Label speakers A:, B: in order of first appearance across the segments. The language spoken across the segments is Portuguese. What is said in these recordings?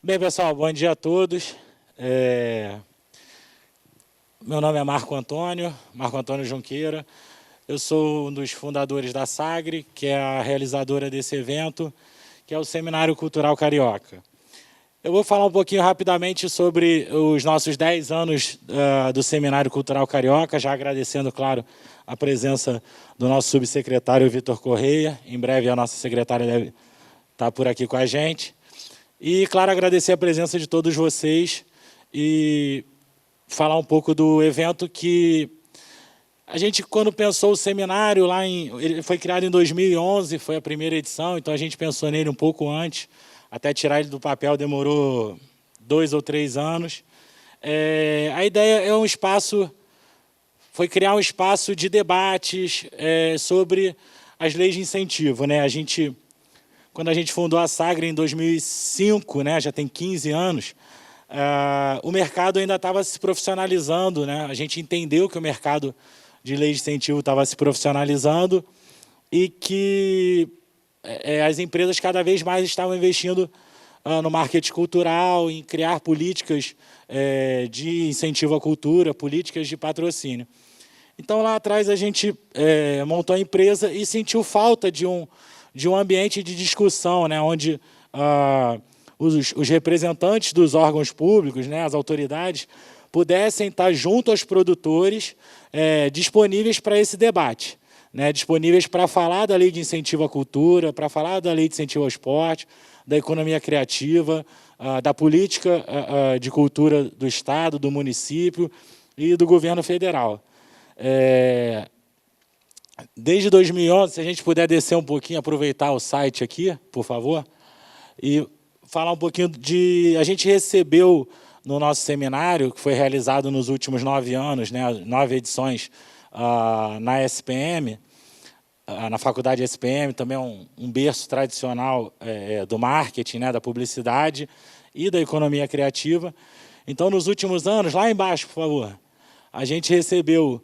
A: Bem, pessoal, bom dia a todos. Meu nome é Marco Antônio Junqueira. Eu sou um dos fundadores da SAGRE, que é a realizadora desse evento, que é o Seminário Cultural Carioca. Eu vou falar um pouquinho rapidamente sobre os nossos 10 anos do Seminário Cultural Carioca, já agradecendo, claro, a presença do nosso subsecretário Vitor Correia. Em breve a nossa secretária deve estar por aqui com a gente. E, claro, agradecer a presença de todos vocês e falar um pouco do evento que a gente, quando pensou o seminário, ele foi criado em 2011, foi a primeira edição, então a gente pensou nele um pouco antes, até tirar ele do papel demorou 2 ou 3 anos. A ideia é foi criar um espaço de debates sobre as leis de incentivo, né? Quando a gente fundou a SAGRE em 2005, né, já tem 15 anos, o mercado ainda estava se profissionalizando, né? A gente entendeu que o mercado de leis de incentivo estava se profissionalizando e que as empresas cada vez mais estavam investindo no marketing cultural, em criar políticas de incentivo à cultura, políticas de patrocínio. Então, lá atrás, a gente montou a empresa e sentiu falta de um ambiente de discussão, né, onde os representantes dos órgãos públicos, né, as autoridades, pudessem estar junto aos produtores, disponíveis para esse debate, né, disponíveis para falar da lei de incentivo à cultura, para falar da lei de incentivo ao esporte, da economia criativa, da política de cultura do Estado, do município e do governo federal. Desde 2011, se a gente puder descer um pouquinho, aproveitar o site aqui, por favor, e falar um pouquinho a gente recebeu no nosso seminário, que foi realizado nos últimos 9 anos, né, 9 edições na SPM, na faculdade SPM, também é um berço tradicional do marketing, né, da publicidade e da economia criativa. Então, nos últimos anos, lá embaixo, por favor, a gente recebeu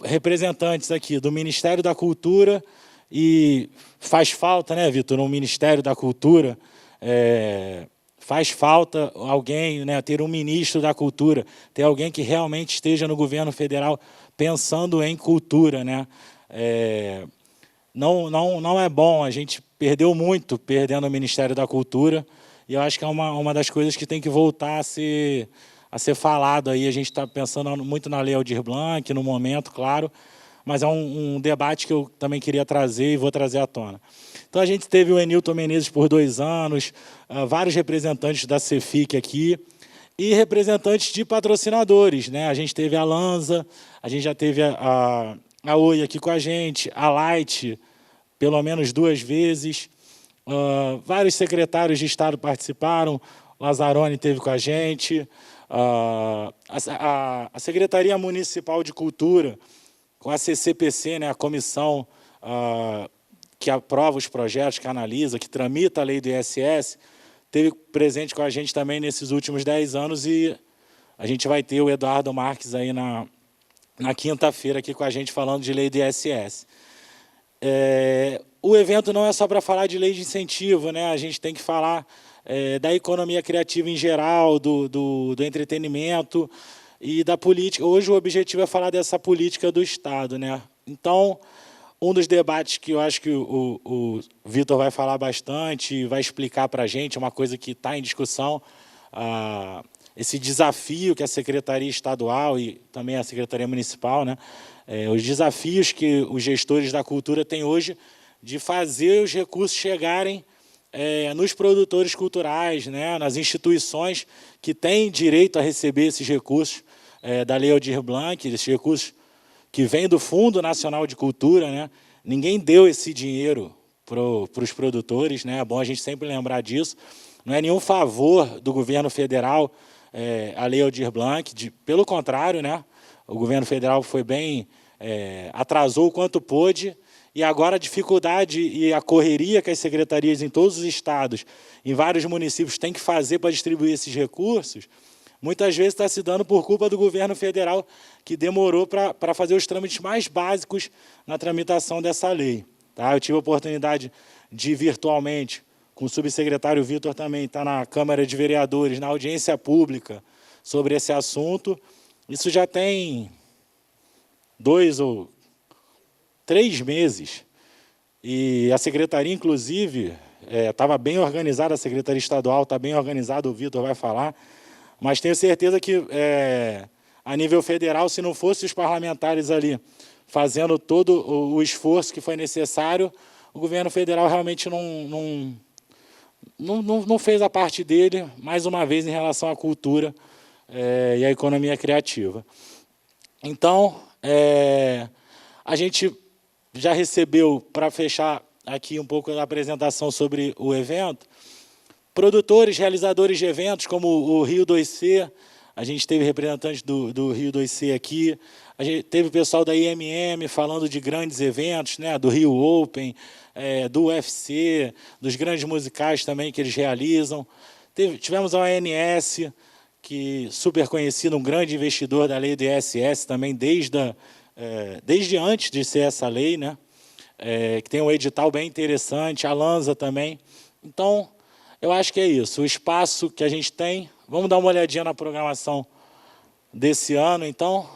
A: representantes aqui do Ministério da Cultura, e faz falta, né, Vitor, no Ministério da Cultura, faz falta alguém, né, ter um ministro da Cultura, ter alguém que realmente esteja no governo federal pensando em cultura, né? Não é bom, a gente perdeu muito perdendo o Ministério da Cultura, e eu acho que é uma das coisas que tem que voltar a ser falado aí. A gente está pensando muito na Lei Aldir Blanc, no momento, claro, mas é um debate que eu também queria trazer e vou trazer à tona. Então, a gente teve o Enilton Menezes por 2 anos, vários representantes da Cefic aqui, e representantes de patrocinadores, né? A gente teve a Lanza, a gente já teve a Oi aqui com a gente, a Light, pelo menos 2 vezes, vários secretários de Estado participaram, o Lazzaroni esteve com a gente, a Secretaria Municipal de Cultura, com a CCPC, né, a comissão que aprova os projetos, que analisa, que tramita a lei do ISS, esteve presente com a gente também nesses últimos 10 anos, e a gente vai ter o Eduardo Marques aí na quinta-feira aqui com a gente falando de lei do ISS. O evento não é só para falar de lei de incentivo, né? A gente tem que falar da economia criativa em geral, do entretenimento e da política. Hoje o objetivo é falar dessa política do Estado, né? Então, um dos debates que eu acho que o Vitor vai falar bastante e vai explicar para a gente, uma coisa que está em discussão, esse desafio que a Secretaria Estadual e também a Secretaria Municipal, né? Os desafios que os gestores da cultura têm hoje de fazer os recursos chegarem nos produtores culturais, né, nas instituições que têm direito a receber esses recursos da Lei Aldir Blanc, esses recursos que vêm do Fundo Nacional de Cultura, né? Ninguém deu esse dinheiro para os produtores, né? É bom a gente sempre lembrar disso. Não é nenhum favor do governo federal a Lei Aldir Blanc, pelo contrário, né? O governo federal foi atrasou o quanto pôde, e agora a dificuldade e a correria que as secretarias em todos os estados, em vários municípios, têm que fazer para distribuir esses recursos, muitas vezes está se dando por culpa do governo federal, que demorou para fazer os trâmites mais básicos na tramitação dessa lei. Tá? Eu tive a oportunidade de, virtualmente, com o subsecretário Vitor também, está na Câmara de Vereadores, na audiência pública sobre esse assunto. Isso já tem 2 ou 3 meses. E a secretaria, inclusive, estava bem organizada, a secretaria estadual está bem organizada, o Vitor vai falar, mas tenho certeza que, a nível federal, se não fosse os parlamentares ali fazendo todo o esforço que foi necessário, o governo federal realmente não fez a parte dele, mais uma vez, em relação à cultura e à economia criativa. Então, a gente já recebeu, para fechar aqui um pouco da apresentação sobre o evento, produtores, realizadores de eventos, como o Rio 2C, a gente teve representantes do Rio 2C aqui, a gente teve o pessoal da IMM falando de grandes eventos, né, do Rio Open, do UFC, dos grandes musicais também que eles realizam. Tivemos a ONS, que super conhecido, um grande investidor da lei do ISS também, desde antes de ser essa lei, né? Que tem um edital bem interessante, a Lanza também. Então, eu acho que é isso, o espaço que a gente tem. Vamos dar uma olhadinha na programação desse ano, então,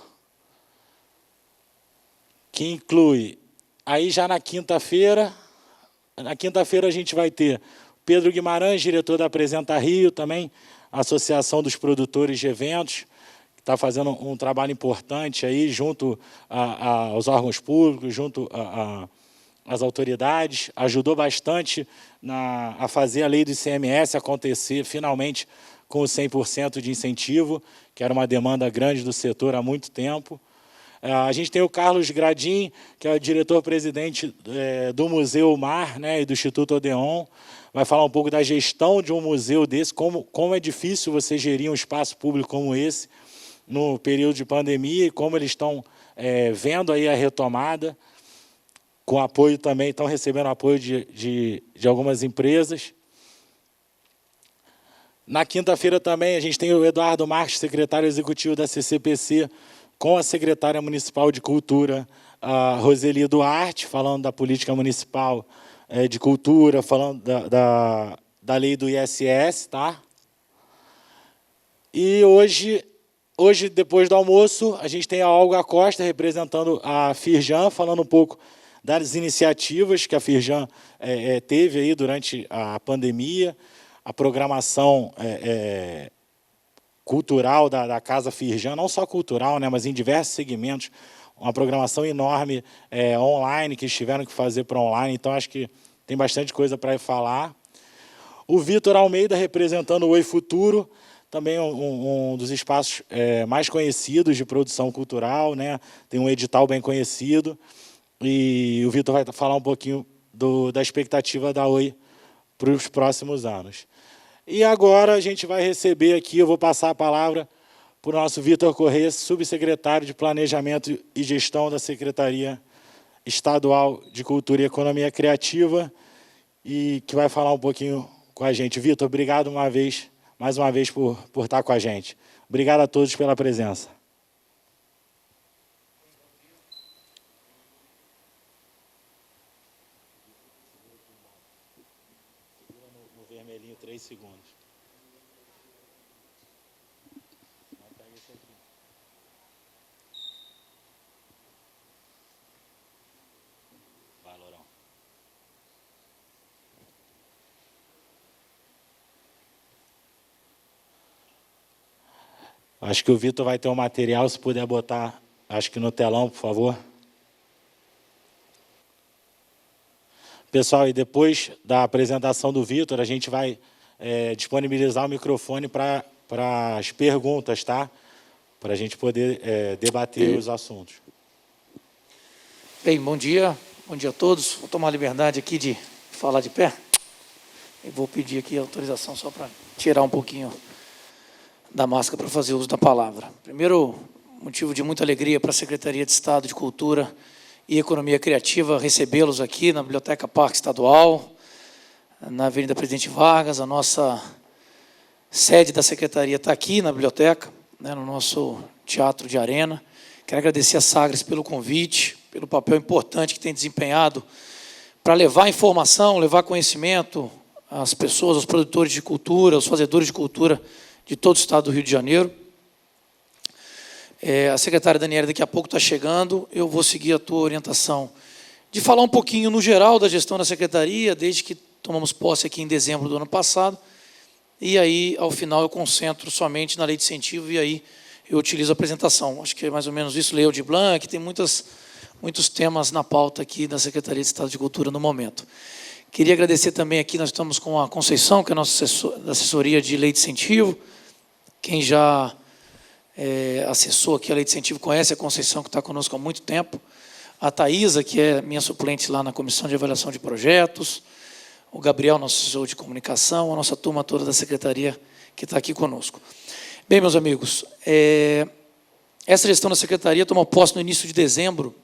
A: que inclui, aí já na quinta-feira a gente vai ter Pedro Guimarães, diretor da Apresenta Rio, também, Associação dos Produtores de Eventos, que está fazendo um trabalho importante aí, junto aos órgãos públicos, junto às autoridades, ajudou bastante a fazer a lei do ICMS acontecer, finalmente, com o 100% de incentivo, que era uma demanda grande do setor há muito tempo. A gente tem o Carlos Gradim, que é o diretor-presidente do Museu Mar, né, e do Instituto Odeon. Vai falar um pouco da gestão de um museu desse, como é difícil você gerir um espaço público como esse no período de pandemia, e como eles estão vendo aí a retomada, com apoio também, estão recebendo apoio de algumas empresas. Na quinta-feira também a gente tem o Eduardo Marques, secretário executivo da CCPC, com a secretária municipal de Cultura, a Roseli Duarte, falando da política municipal de cultura, falando da lei do ISS. Tá? E hoje, depois do almoço, a gente tem a Olga Costa, representando a Firjan, falando um pouco das iniciativas que a Firjan teve aí durante a pandemia, a programação cultural da Casa Firjan, não só cultural, né, mas em diversos segmentos, uma programação enorme online, que eles tiveram que fazer para online, então acho que tem bastante coisa para falar. O Vitor Almeida, representando o Oi Futuro, também um dos espaços mais conhecidos de produção cultural, né, tem um edital bem conhecido, e o Vitor vai falar um pouquinho da expectativa da Oi para os próximos anos. E agora a gente vai receber aqui, eu vou passar a palavra para o nosso Vitor Corrêa, subsecretário de Planejamento e Gestão da Secretaria Estadual de Cultura e Economia Criativa, e que vai falar um pouquinho com a gente. Vitor, obrigado mais uma vez por estar com a gente. Obrigado a todos pela presença. No vermelhinho, 3 segundos. Vai, Lourão. Acho que o Vitor vai ter um material, se puder botar, acho que no telão, por favor. Pessoal, e depois da apresentação do Vitor, a gente vai disponibilizar o microfone para as perguntas, tá? Para a gente poder debater os assuntos.
B: Bem, bom dia a todos. Vou tomar a liberdade aqui de falar de pé. Eu vou pedir aqui a autorização só para tirar um pouquinho da máscara para fazer uso da palavra. Primeiro, motivo de muita alegria para a Secretaria de Estado de Cultura e Economia Criativa recebê-los aqui na Biblioteca Parque Estadual, na Avenida Presidente Vargas. A nossa sede da Secretaria está aqui na biblioteca, né, no nosso Teatro de Arena. Quero agradecer a Sagres pelo convite, pelo papel importante que tem desempenhado para levar informação, levar conhecimento as pessoas, os produtores de cultura, os fazedores de cultura de todo o estado do Rio de Janeiro. A secretária Daniela daqui a pouco está chegando, eu vou seguir a tua orientação de falar um pouquinho no geral da gestão da secretaria, desde que tomamos posse aqui em dezembro do ano passado, e aí, ao final, eu concentro somente na lei de incentivo e aí eu utilizo a apresentação. Acho que é mais ou menos isso, Lei Aldir Blanc, tem muitos temas na pauta aqui da Secretaria de Estado de Cultura no momento. Queria agradecer também aqui, nós estamos com a Conceição, que é a nossa assessoria de lei de incentivo. Quem já acessou aqui a lei de incentivo conhece a Conceição, que está conosco há muito tempo. A Thaisa, que é minha suplente lá na Comissão de Avaliação de Projetos. O Gabriel, nosso assessor de comunicação, a nossa turma toda da Secretaria que está aqui conosco. Bem, meus amigos, essa gestão da Secretaria tomou posse no início de dezembro.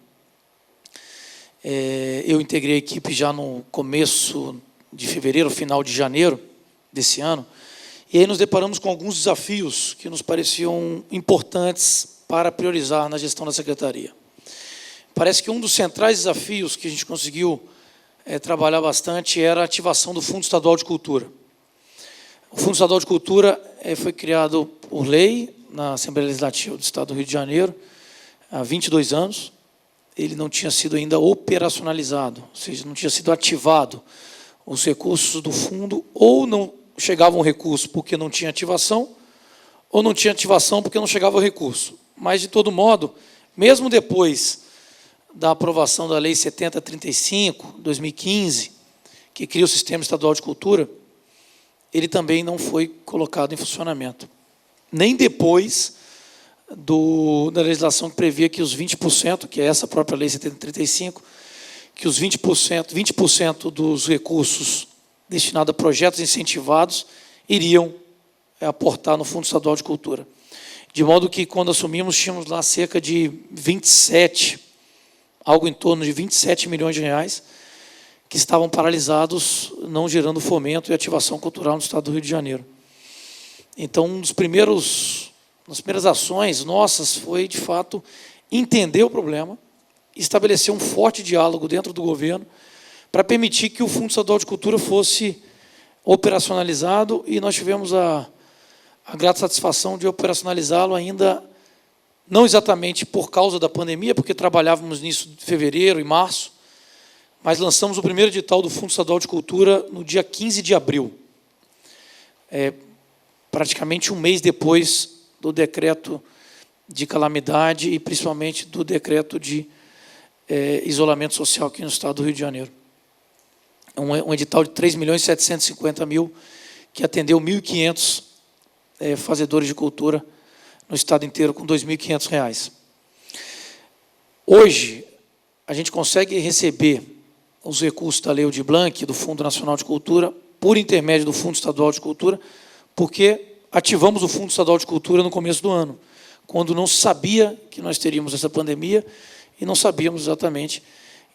B: Eu integrei a equipe já no começo de fevereiro, final de janeiro desse ano, e aí nos deparamos com alguns desafios que nos pareciam importantes para priorizar na gestão da Secretaria. Parece que um dos centrais desafios que a gente conseguiu trabalhar bastante era a ativação do Fundo Estadual de Cultura. O Fundo Estadual de Cultura foi criado por lei na Assembleia Legislativa do Estado do Rio de Janeiro há 22 anos. Ele não tinha sido ainda operacionalizado, ou seja, não tinha sido ativado. Os recursos do fundo ou não chegavam recurso porque não tinha ativação, ou não tinha ativação porque não chegava o recurso. Mas, de todo modo, mesmo depois da aprovação da Lei 7035, 2015, que cria o Sistema Estadual de Cultura, ele também não foi colocado em funcionamento. Nem depois da legislação que previa que os 20%, que é essa própria Lei 7035, que os 20% dos recursos destinados a projetos incentivados iriam aportar no Fundo Estadual de Cultura. De modo que, quando assumimos, tínhamos lá cerca de algo em torno de 27 milhões de reais, que estavam paralisados, não gerando fomento e ativação cultural no estado do Rio de Janeiro. Então, uma das primeiras ações nossas foi, de fato, entender o problema, estabelecer um forte diálogo dentro do governo para permitir que o Fundo Estadual de Cultura fosse operacionalizado, e nós tivemos a grata satisfação de operacionalizá-lo ainda, não exatamente por causa da pandemia, porque trabalhávamos nisso em fevereiro e março, mas lançamos o primeiro edital do Fundo Estadual de Cultura no dia 15 de abril, praticamente um mês depois do decreto de calamidade e principalmente do decreto de isolamento social aqui no estado do Rio de Janeiro. Um edital de 3.750.000, que atendeu 1.500 fazedores de cultura no estado inteiro, com R$ 2.500. Hoje, a gente consegue receber os recursos da Lei Aldir Blanc, do Fundo Nacional de Cultura, por intermédio do Fundo Estadual de Cultura, porque ativamos o Fundo Estadual de Cultura no começo do ano, quando não se sabia que nós teríamos essa pandemia e não sabíamos exatamente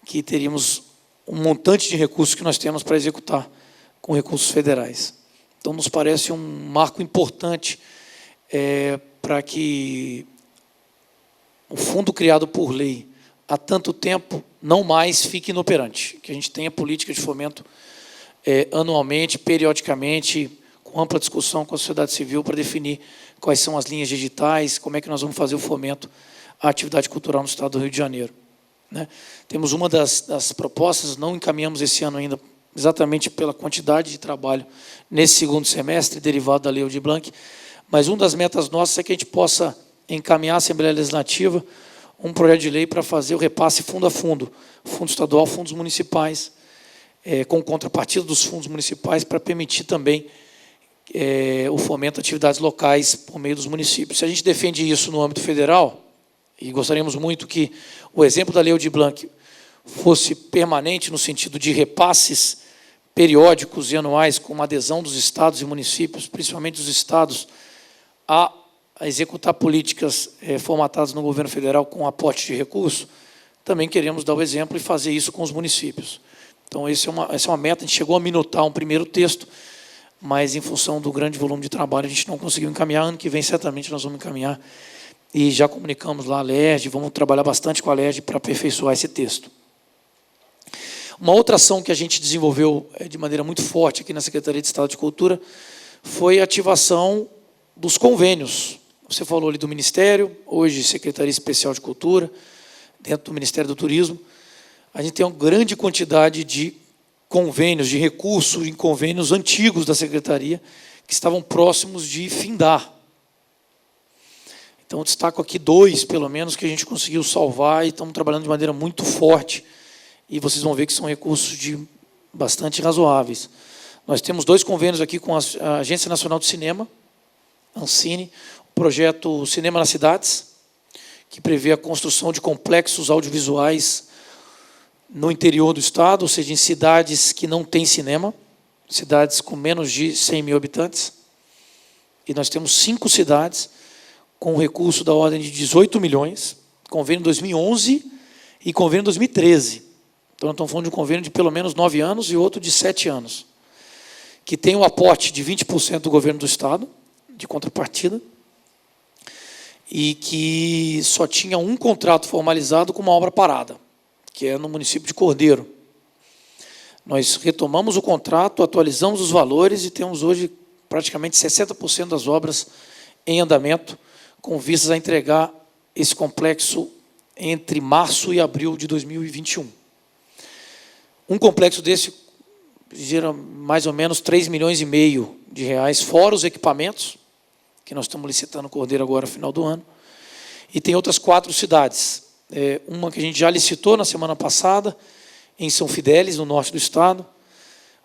B: que teríamos um montante de recursos que nós temos para executar com recursos federais. Então, nos parece um marco importante para que o fundo criado por lei há tanto tempo não mais fique inoperante, que a gente tenha política de fomento anualmente, periodicamente, com ampla discussão com a sociedade civil para definir quais são as linhas digitais, como é que nós vamos fazer o fomento à atividade cultural no estado do Rio de Janeiro. Temos uma das propostas, não encaminhamos esse ano ainda, exatamente pela quantidade de trabalho nesse segundo semestre, derivado da Lei Aldir Blanc, mas uma das metas nossas é que a gente possa encaminhar à Assembleia Legislativa um projeto de lei para fazer o repasse fundo a fundo, fundo estadual, fundos municipais, com contrapartida dos fundos municipais, para permitir também o fomento de atividades locais por meio dos municípios. Se a gente defende isso no âmbito federal, e gostaríamos muito que o exemplo da Lei Aldir Blanc fosse permanente no sentido de repasses periódicos e anuais com uma adesão dos estados e municípios, principalmente dos estados, a executar políticas formatadas no governo federal com aporte de recursos, também queremos dar o exemplo e fazer isso com os municípios. Então, essa é uma meta. A gente chegou a minutar um primeiro texto, mas, em função do grande volume de trabalho, a gente não conseguiu encaminhar. Ano que vem, certamente, nós vamos encaminhar. E já comunicamos lá a LERJ, vamos trabalhar bastante com a LERJ para aperfeiçoar esse texto. Uma outra ação que a gente desenvolveu de maneira muito forte aqui na Secretaria de Estado de Cultura foi a ativação dos convênios. Você falou ali do Ministério, hoje Secretaria Especial de Cultura, dentro do Ministério do Turismo. A gente tem uma grande quantidade de convênios, de recursos em convênios antigos da Secretaria, que estavam próximos de findar. Então, eu destaco aqui 2, pelo menos, que a gente conseguiu salvar e estamos trabalhando de maneira muito forte. E vocês vão ver que são recursos bastante razoáveis. Nós temos 2 convênios aqui com a Agência Nacional de Cinema, Ancine, o projeto Cinema nas Cidades, que prevê a construção de complexos audiovisuais no interior do estado, ou seja, em cidades que não têm cinema, cidades com menos de 100 mil habitantes. E nós temos 5 cidades com recurso da ordem de 18 milhões, convênio 2011 e convênio 2013. Então, nós estamos falando de um convênio de pelo menos 9 anos e outro de 7 anos, que tem o aporte de 20% do governo do estado, de contrapartida, e que só tinha um contrato formalizado com uma obra parada, que é no município de Cordeiro. Nós retomamos o contrato, atualizamos os valores e temos hoje praticamente 60% das obras em andamento, com vistas a entregar esse complexo entre março e abril de 2021. Um complexo desse gera mais ou menos 3,5 milhões de reais, fora os equipamentos, que nós estamos licitando Cordeiro agora, no final do ano. E tem outras 4 cidades. Uma que a gente já licitou na semana passada, em São Fidélis, no norte do estado.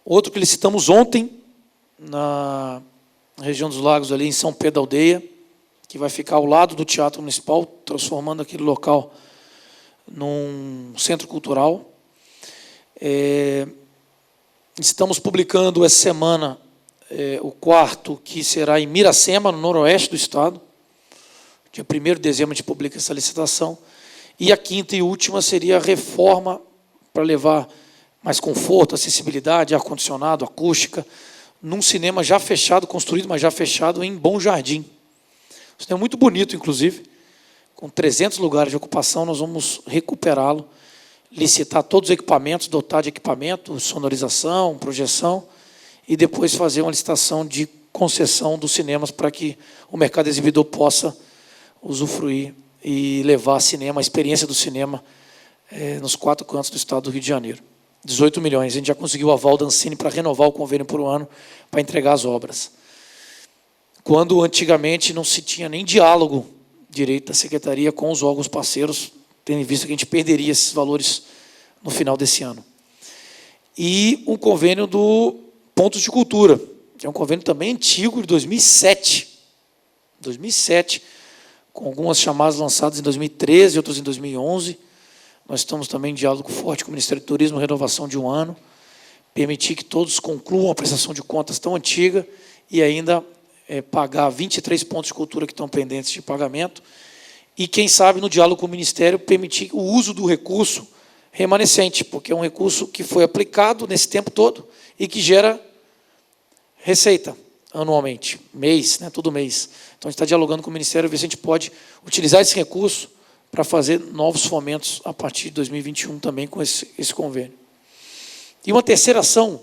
B: Outro que licitamos ontem, na região dos Lagos, ali em São Pedro da Aldeia, que vai ficar ao lado do Teatro Municipal, transformando aquele local num centro cultural. Estamos publicando essa semana o 4º, que será em Miracema, no noroeste do estado. Dia 1º de dezembro a gente publica essa licitação. E a 5ª e última seria a reforma para levar mais conforto, acessibilidade, ar-condicionado, acústica, num cinema já fechado, construído, mas já fechado, em Bom Jardim. Um cinema muito bonito, inclusive, com 300 lugares de ocupação. Nós vamos recuperá-lo, licitar todos os equipamentos, dotar de equipamento, sonorização, projeção, e depois fazer uma licitação de concessão dos cinemas para que o mercado exibidor possa usufruir e levar cinema, a experiência do cinema nos 4 cantos do estado do Rio de Janeiro. 18 milhões. A gente já conseguiu o aval da Ancine para renovar o convênio por um ano, para entregar as obras. Quando antigamente não se tinha nem diálogo direito da Secretaria com os órgãos parceiros, tendo em vista que a gente perderia esses valores no final desse ano. E um convênio do Pontos de Cultura, que é um convênio também antigo, de 2007. 2007, com algumas chamadas lançadas em 2013, outras em 2011. Nós estamos também em diálogo forte com o Ministério do Turismo, renovação de um ano, permitir que todos concluam a prestação de contas tão antiga e ainda pagar 23 pontos de cultura que estão pendentes de pagamento. E, quem sabe, no diálogo com o Ministério, permitir o uso do recurso remanescente, porque é um recurso que foi aplicado nesse tempo todo e que gera receita anualmente, mês, todo mês. Então, a gente está dialogando com o Ministério, ver se a gente pode utilizar esse recurso para fazer novos fomentos a partir de 2021 também com esse convênio. E uma terceira ação,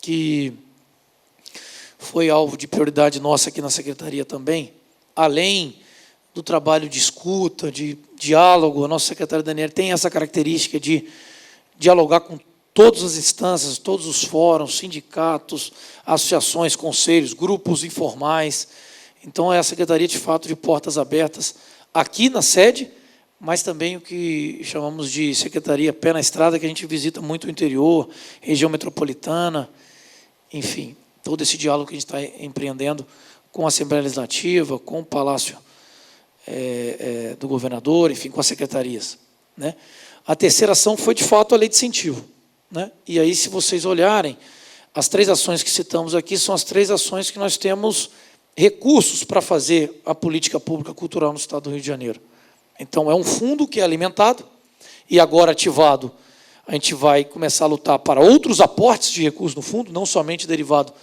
B: que foi alvo de prioridade nossa aqui na Secretaria também, além do trabalho de escuta, de diálogo, a nossa secretária Daniela tem essa característica de dialogar com todas as instâncias, todos os fóruns, sindicatos, associações, conselhos, grupos informais. Então, é a Secretaria, de fato, de portas abertas aqui na sede, mas também o que chamamos de Secretaria Pé na Estrada, que a gente visita muito o interior, região metropolitana, enfim, todo esse diálogo que a gente está empreendendo com a Assembleia Legislativa, com o Palácio do Governador, enfim, com as secretarias. A terceira ação foi, de fato, a Lei de Incentivo. E aí, se vocês olharem, as 3 ações que citamos aqui são as 3 ações que nós temos recursos para fazer a política pública cultural no estado do Rio de Janeiro. Então, é um fundo que é alimentado e, agora ativado, a gente vai começar a lutar para outros aportes de recursos no fundo, não somente derivado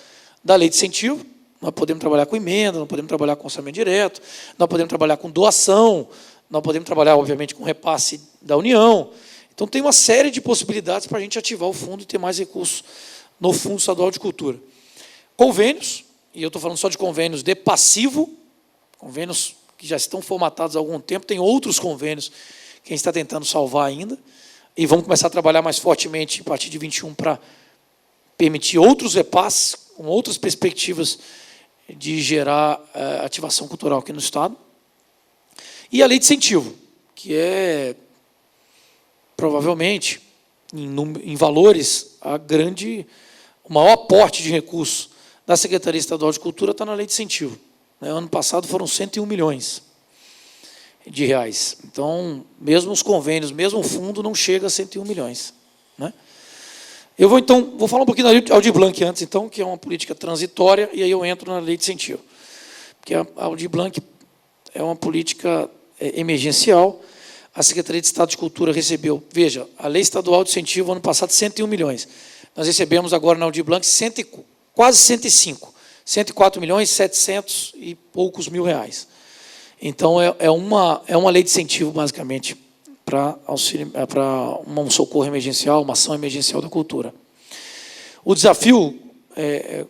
B: da Lei de Incentivo. Nós podemos trabalhar com emenda, nós podemos trabalhar com orçamento direto, nós podemos trabalhar com doação, nós podemos trabalhar, obviamente, com repasse da União. Então, tem uma série de possibilidades para a gente ativar o fundo e ter mais recursos no Fundo Estadual de Cultura. Convênios, e eu estou falando só de convênios de passivo, convênios que já estão formatados há algum tempo, tem outros convênios que a gente está tentando salvar ainda, e vamos começar a trabalhar mais fortemente a partir de 21 para permitir outros repasses, com outras perspectivas de gerar ativação cultural aqui no Estado. E a lei de incentivo, que é, provavelmente, em valores, o maior aporte de recursos da Secretaria Estadual de Cultura está na lei de incentivo. Ano passado foram 101 milhões de reais. Então, mesmo os convênios, mesmo o fundo, não chega a 101 milhões. Né? Eu vou falar um pouquinho da Aldir Blanc antes, então, que é uma política transitória, e aí eu entro na lei de incentivo. Porque a Aldir Blanc é uma política emergencial. A Secretaria de Estado de Cultura recebeu, veja, a lei estadual de incentivo, ano passado, 101 milhões. Nós recebemos agora na Aldir Blanc quase 105, 104 milhões, 700 e poucos mil reais. Então, é uma lei de incentivo, basicamente, para um socorro emergencial, uma ação emergencial da cultura. O desafio é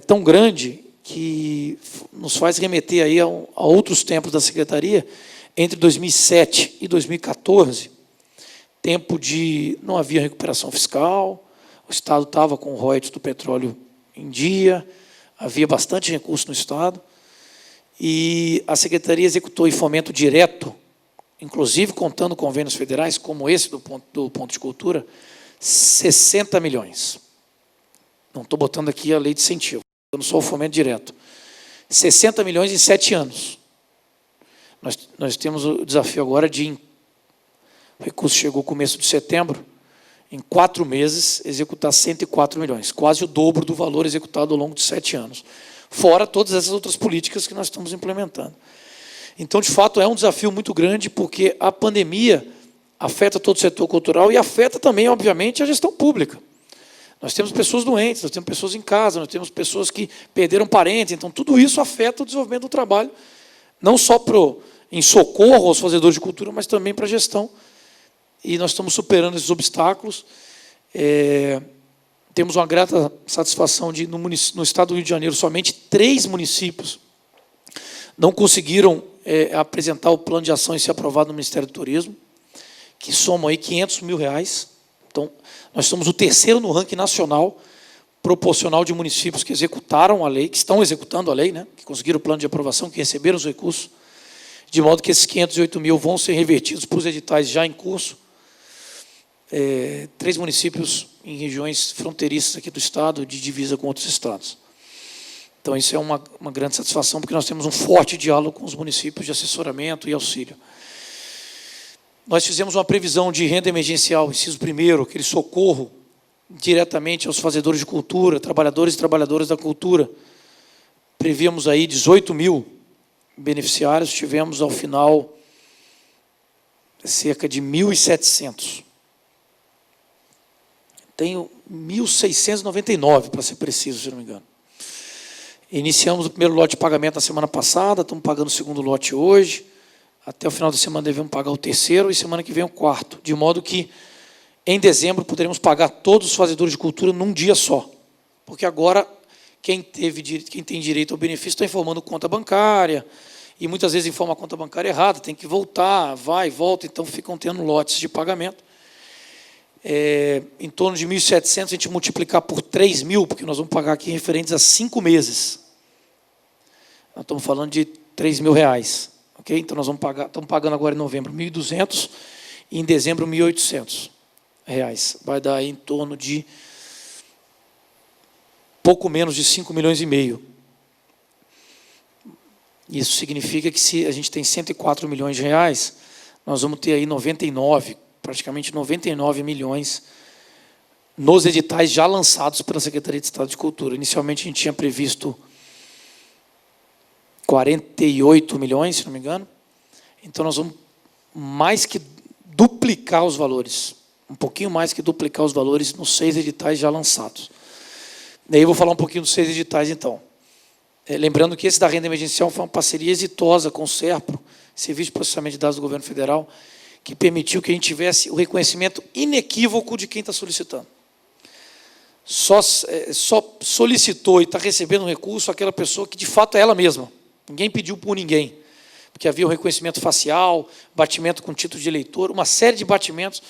B: tão grande que nos faz remeter aí a outros tempos da Secretaria, entre 2007 e 2014, tempo de não havia recuperação fiscal, o Estado estava com o royalties do petróleo em dia, havia bastante recurso no Estado, e a Secretaria executou em fomento direto, inclusive contando convênios federais, como esse do ponto de cultura, 60 milhões. Não estou botando aqui a lei de incentivo, estou só o fomento direto. 60 milhões em 7 anos. Nós temos o desafio agora o recurso chegou no começo de setembro, em 4 meses, executar 104 milhões, quase o dobro do valor executado ao longo de 7 anos. Fora todas essas outras políticas que nós estamos implementando. Então, de fato, é um desafio muito grande, porque a pandemia afeta todo o setor cultural e afeta também, obviamente, a gestão pública. Nós temos pessoas doentes, nós temos pessoas em casa, nós temos pessoas que perderam parentes, então tudo isso afeta o desenvolvimento do trabalho, não só em socorro aos fazedores de cultura, mas também para a gestão. E nós estamos superando esses obstáculos. Temos uma grata satisfação de, no Estado do Rio de Janeiro, somente 3 municípios não conseguiram apresentar o plano de ação e ser aprovado no Ministério do Turismo, que somam aí 500 mil reais. Então, nós somos o 3º no ranking nacional, proporcional de municípios que executaram a lei, que estão executando a lei, né, que conseguiram o plano de aprovação, que receberam os recursos, de modo que esses 508 mil vão ser revertidos para os editais já em curso. 3 municípios em regiões fronteiriças aqui do Estado, de divisa com outros estados. Então, isso é uma grande satisfação, porque nós temos um forte diálogo com os municípios de assessoramento e auxílio. Nós fizemos uma previsão de renda emergencial, inciso 1º, aquele socorro diretamente aos fazedores de cultura, trabalhadores e trabalhadoras da cultura. Prevíamos aí 18 mil beneficiários, tivemos, ao final, cerca de 1.700. Tenho 1.699, para ser preciso, se não me engano. Iniciamos o primeiro lote de pagamento na semana passada, estamos pagando o segundo lote hoje. Até o final da semana devemos pagar o 3º e semana que vem o 4º, de modo que, em dezembro, poderemos pagar todos os fazedores de cultura num dia só. Porque agora, quem tem direito ao benefício está informando conta bancária, e muitas vezes informa a conta bancária errada, tem que voltar, vai e volta, então ficam tendo lotes de pagamento. Em torno de 1.700, a gente multiplicar por 3.000, porque nós vamos pagar aqui referentes a 5 meses. Nós estamos falando de 3.000 reais. Okay? Então, nós estamos pagando agora em novembro 1.200 e em dezembro 1.800 reais. Vai dar aí em torno de pouco menos de 5,5 milhões. Isso significa que, se a gente tem 104 milhões de reais, nós vamos ter aí praticamente 99 milhões nos editais já lançados pela Secretaria de Estado de Cultura. Inicialmente, a gente tinha previsto 48 milhões, se não me engano. Então, nós vamos mais que duplicar os valores, um pouquinho mais que duplicar os valores nos 6 editais já lançados. Daí eu vou falar um pouquinho dos 6 editais, então. Lembrando que esse da renda emergencial foi uma parceria exitosa com o SERPRO, Serviço de Processamento de Dados do Governo Federal, que permitiu que a gente tivesse o reconhecimento inequívoco de quem está solicitando. Só solicitou e está recebendo um recurso aquela pessoa que, de fato, é ela mesma. Ninguém pediu por ninguém. Porque havia um reconhecimento facial, batimento com título de eleitor, uma série de batimentos.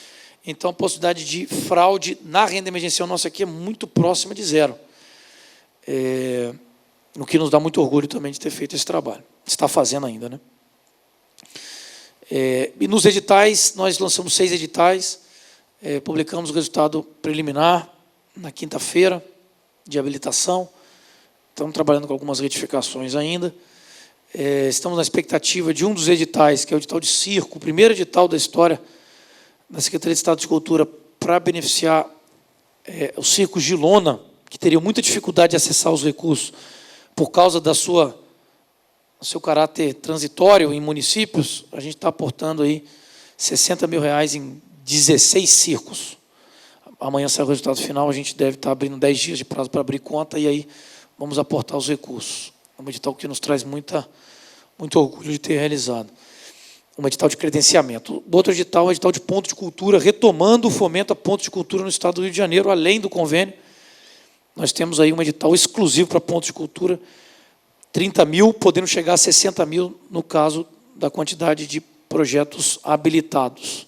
B: Então, a possibilidade de fraude na renda emergencial nossa aqui é muito próxima de zero. O que nos dá muito orgulho também de ter feito esse trabalho. Está fazendo ainda, né? E nos editais, nós lançamos 6 editais, publicamos o resultado preliminar na quinta-feira, de habilitação. Estamos trabalhando com algumas retificações ainda. Estamos na expectativa de um dos editais, que é o edital de circo, o primeiro edital da história da Secretaria de Estado de Cultura para beneficiar os circos de lona, que teriam muita dificuldade de acessar os recursos por causa do seu caráter transitório em municípios. A gente está aportando aí R$60 mil em 16 circos. Amanhã sai o resultado final, a gente deve estar abrindo 10 dias de prazo para abrir conta e aí vamos aportar os recursos. É um edital que nos traz muito orgulho de ter realizado. Um edital de credenciamento. O outro edital é o edital de ponto de cultura, retomando o fomento a pontos de cultura no estado do Rio de Janeiro, além do convênio. Nós temos aí um edital exclusivo para pontos de cultura, 30 mil, podendo chegar a 60 mil no caso da quantidade de projetos habilitados.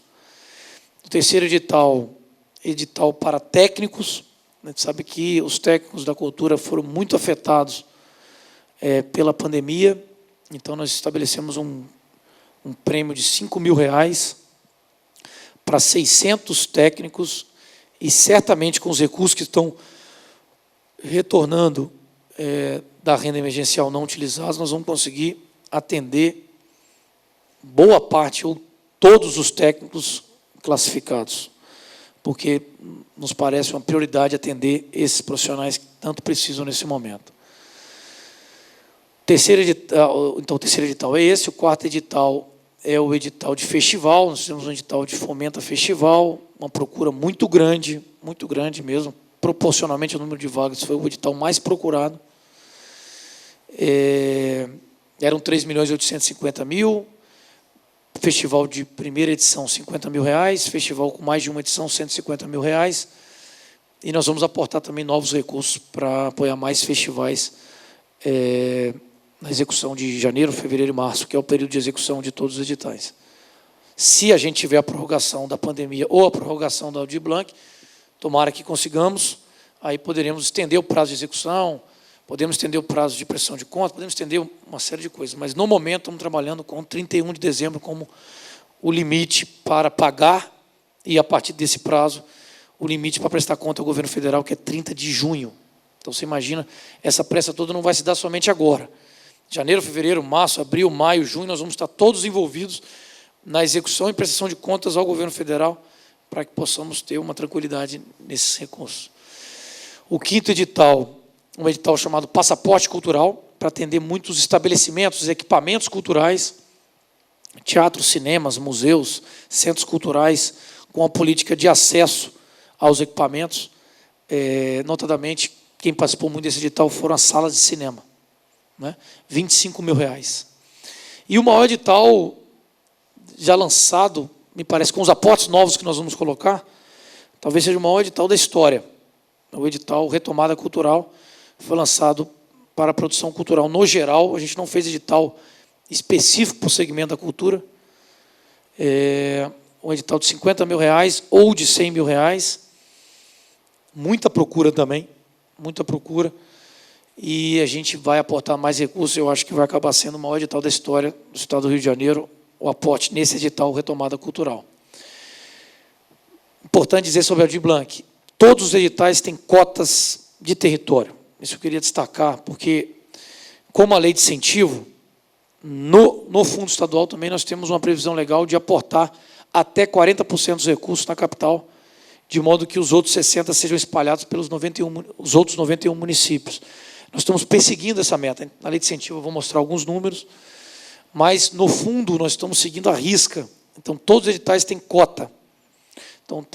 B: O terceiro edital para técnicos. A gente sabe que os técnicos da cultura foram muito afetados pela pandemia, então nós estabelecemos um prêmio de R$5 mil para 600 técnicos e certamente com os recursos que estão retornando da renda emergencial não utilizados, nós vamos conseguir atender boa parte ou todos os técnicos classificados, porque nos parece uma prioridade atender esses profissionais que tanto precisam nesse momento. Então, o terceiro edital é esse. O quarto edital é o edital de festival. Nós temos um edital de Fomenta Festival, uma procura muito grande mesmo, proporcionalmente ao número de vagas, foi o edital mais procurado. Eram 3.850.000, festival de primeira edição, R$50 mil, festival com mais de uma edição, R$150 mil, e nós vamos aportar também novos recursos para apoiar mais festivais na execução de janeiro, fevereiro e março, que é o período de execução de todos os editais. Se a gente tiver a prorrogação da pandemia ou a prorrogação da Aldir Blanc, tomara que consigamos, aí poderemos estender o prazo de execução, podemos estender o prazo de prestação de contas, podemos estender uma série de coisas, mas no momento estamos trabalhando com 31 de dezembro como o limite para pagar e, a partir desse prazo, o limite para prestar conta ao governo federal, que é 30 de junho. Então, você imagina, essa pressa toda não vai se dar somente agora. Janeiro, fevereiro, março, abril, maio, junho, nós vamos estar todos envolvidos na execução e prestação de contas ao governo federal para que possamos ter uma tranquilidade nesses recursos. O quinto edital, um edital chamado Passaporte Cultural, para atender muitos estabelecimentos, equipamentos culturais, teatros, cinemas, museus, centros culturais, com a política de acesso aos equipamentos. Notadamente, quem participou muito desse edital foram as salas de cinema, né? R$25 mil. E o maior edital já lançado, me parece, com os aportes novos que nós vamos colocar, talvez seja o maior edital da história. O edital Retomada Cultural foi lançado para a produção cultural no geral. A gente não fez edital específico para o segmento da cultura. Um edital de R$50 mil ou de R$100 mil. Muita procura também, muita procura. E a gente vai aportar mais recursos. Eu acho que vai acabar sendo o maior edital da história do estado do Rio de Janeiro, o aporte nesse edital Retomada Cultural. Importante dizer sobre a Aldir Blanc, todos os editais têm cotas de território. Isso eu queria destacar, porque, como a lei de incentivo, no fundo estadual também nós temos uma previsão legal de aportar até 40% dos recursos na capital, de modo que os outros 60% sejam espalhados pelos os outros 91 municípios. Nós estamos perseguindo essa meta. Na lei de incentivo eu vou mostrar alguns números, mas, no fundo, nós estamos seguindo à risca. Então, todos os editais têm cota. Então,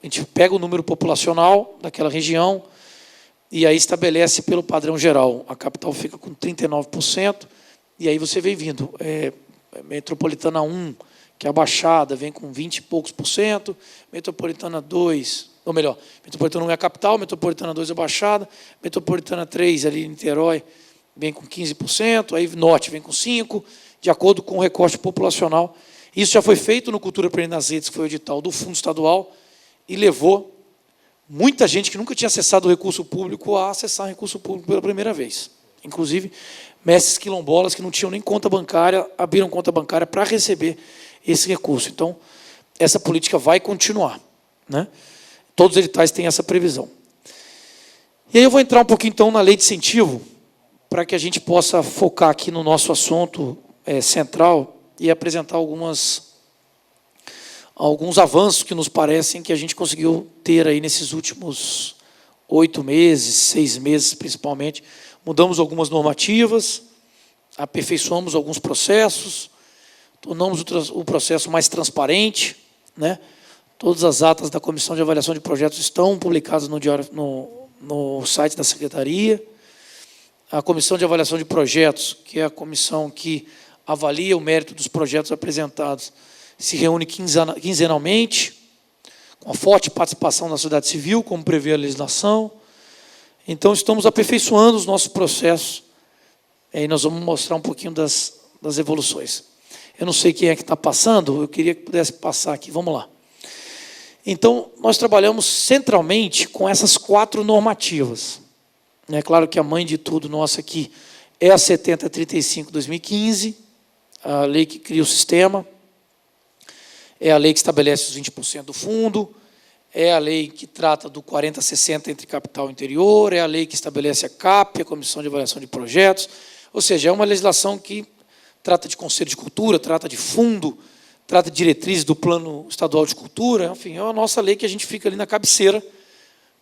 B: a gente pega o número populacional daquela região e aí estabelece pelo padrão geral. A capital fica com 39%, e aí você vem vindo. Metropolitana 1, que é a Baixada vem com 20 e poucos por cento, Metropolitana 2, ou melhor, Metropolitana 1 é a capital, Metropolitana 2 é a Baixada, Metropolitana 3 ali em Niterói vem com 15%, aí Norte vem com 5%, de acordo com o recorte populacional. Isso já foi feito no Cultura Aprendendo nas Redes, que foi o edital do Fundo Estadual, e levou muita gente que nunca tinha acessado o recurso público a acessar o recurso público pela primeira vez. Inclusive, mestres quilombolas que não tinham nem conta bancária, abriram conta bancária para receber esse recurso. Então, essa política vai continuar, né? Todos os editais têm essa previsão. E aí eu vou entrar um pouquinho, então, na lei de incentivo, para que a gente possa focar aqui no nosso assunto central e apresentar alguns avanços que nos parecem que a gente conseguiu ter aí nesses últimos 8 meses, 6 meses principalmente. Mudamos algumas normativas, aperfeiçoamos alguns processos, tornamos o processo mais transparente, né? Todas as atas da Comissão de Avaliação de Projetos estão publicadas no site da Secretaria. A Comissão de Avaliação de Projetos, que é a comissão que avalia o mérito dos projetos apresentados, se reúne quinzenalmente, com a forte participação da sociedade civil, como prevê a legislação. Então, estamos aperfeiçoando os nossos processos, e nós vamos mostrar um pouquinho das evoluções. Eu não sei quem é que está passando, eu queria que pudesse passar aqui, vamos lá. Então, nós trabalhamos centralmente com essas 4 normativas. É claro que a mãe de tudo nossa aqui é a 7035/2015, a lei que cria o sistema, é a lei que estabelece os 20% do fundo, é a lei que trata do 40-60 entre capital e interior, é a lei que estabelece a CAP, a Comissão de Avaliação de Projetos, ou seja, é uma legislação que trata de Conselho de Cultura, trata de fundo, trata de diretrizes do Plano Estadual de Cultura, enfim, é a nossa lei que a gente fica ali na cabeceira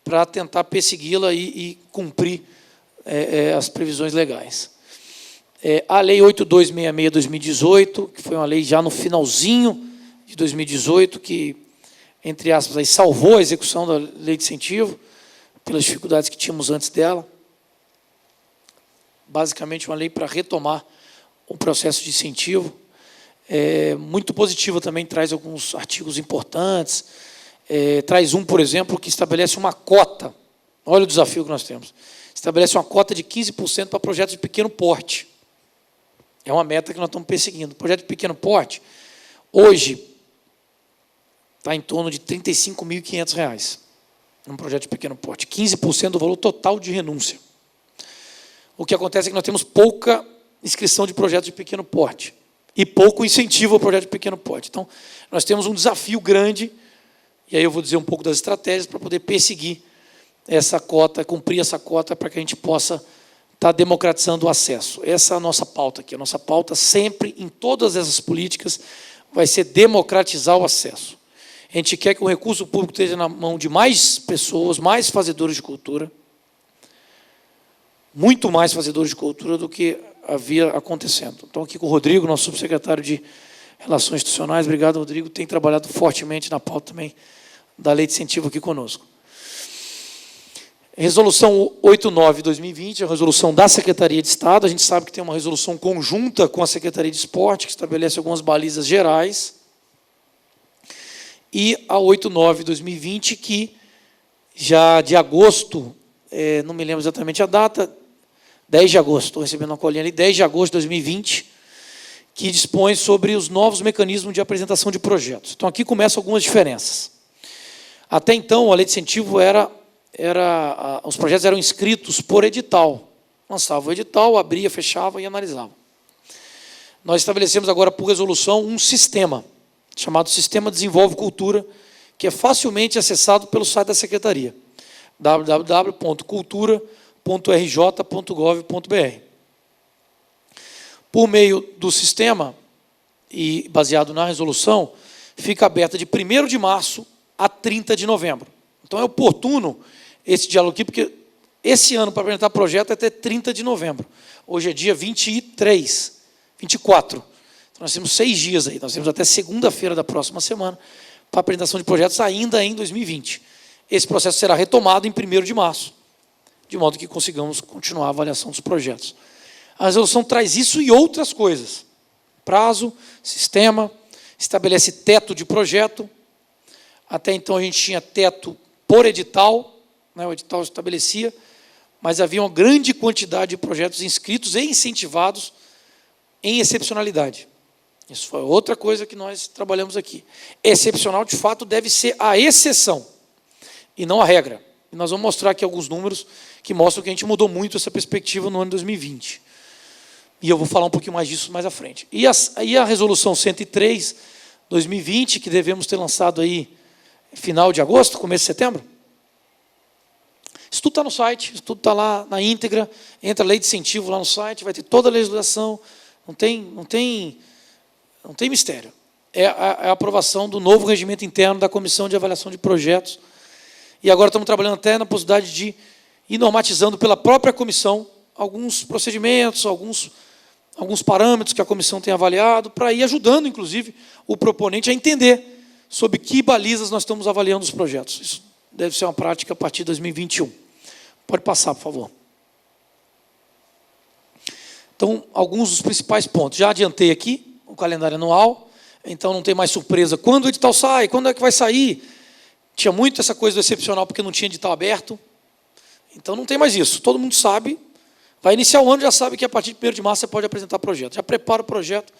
B: para tentar persegui-la e cumprir as previsões legais. A Lei 8266/2018, que foi uma lei já no finalzinho de 2018, que, entre aspas, aí salvou a execução da lei de incentivo, pelas dificuldades que tínhamos antes dela. Basicamente, uma lei para retomar o processo de incentivo. Muito positiva também, traz alguns artigos importantes. Traz por exemplo, que estabelece uma cota. Olha o desafio que nós temos. Estabelece uma cota de 15% para projetos de pequeno porte. É uma meta que nós estamos perseguindo. Projeto de pequeno porte, hoje, está em torno de R$ 35.500, num projeto de pequeno porte. 15% do valor total de renúncia. O que acontece é que nós temos pouca inscrição de projetos de pequeno porte e pouco incentivo ao projeto de pequeno porte. Então, nós temos um desafio grande, e aí eu vou dizer um pouco das estratégias para poder perseguir essa cota, cumprir essa cota, para que a gente possa estar democratizando o acesso. Essa é a nossa pauta aqui. A nossa pauta sempre, em todas essas políticas, vai ser democratizar o acesso. A gente quer que o recurso público esteja na mão de mais pessoas, mais fazedores de cultura, muito mais fazedores de cultura do que havia acontecendo. Então, aqui com o Rodrigo, nosso subsecretário de Relações Institucionais. Obrigado, Rodrigo. Tem trabalhado fortemente na pauta também da Lei de Incentivo aqui conosco. Resolução 89/2020, a resolução da Secretaria de Estado. A gente sabe que tem uma resolução conjunta com a Secretaria de Esporte, que estabelece algumas balizas gerais. E a 89/2020, que já de agosto, não me lembro exatamente a data, 10 de agosto, estou recebendo uma colinha ali, 10 de agosto de 2020, que dispõe sobre os novos mecanismos de apresentação de projetos. Então, aqui começam algumas diferenças. Até então, a lei de incentivo os projetos eram inscritos por edital. Lançava o edital, abria, fechava e analisava. Nós estabelecemos agora, por resolução, um sistema, chamado Sistema Desenvolve Cultura, que é facilmente acessado pelo site da Secretaria, www.cultura.rj.gov.br. Por meio do sistema, e baseado na resolução, fica aberta de 1º de março a 30 de novembro. Então, é oportuno esse diálogo aqui, porque esse ano, para apresentar projeto, é até 30 de novembro. Hoje é dia 24. Então, nós temos 6 dias aí. Nós temos até segunda-feira da próxima semana para apresentação de projetos ainda em 2020. Esse processo será retomado em 1º de março, de modo que consigamos continuar a avaliação dos projetos. A resolução traz isso e outras coisas. Prazo, sistema, estabelece teto de projeto. Até então a gente tinha teto por edital, né, o edital estabelecia, mas havia uma grande quantidade de projetos inscritos e incentivados em excepcionalidade. Isso foi outra coisa que nós trabalhamos aqui. Excepcional, de fato, deve ser a exceção e não a regra. E nós vamos mostrar aqui alguns números que mostram que a gente mudou muito essa perspectiva no ano 2020. E eu vou falar um pouquinho mais disso mais à frente. E a resolução 103, 2020, que devemos ter lançado aí final de agosto, começo de setembro? Isso tudo está no site, isso tudo está lá na íntegra, entra a lei de incentivo lá no site, vai ter toda a legislação, não tem mistério. É a aprovação do novo regimento interno da Comissão de Avaliação de Projetos. E agora estamos trabalhando até na possibilidade de ir normatizando pela própria comissão alguns procedimentos, alguns parâmetros que a comissão tem avaliado, para ir ajudando, inclusive, o proponente a entender sob que balizas nós estamos avaliando os projetos. Isso deve ser uma prática a partir de 2021. Pode passar, por favor. Então, alguns dos principais pontos. Já adiantei aqui o calendário anual, então não tem mais surpresa. Quando o edital sai? Quando é que vai sair? Tinha muito essa coisa do excepcional, porque não tinha edital aberto. Então, não tem mais isso. Todo mundo sabe. Vai iniciar o ano, já sabe que a partir de 1º de março você pode apresentar projeto. Já prepara o projeto.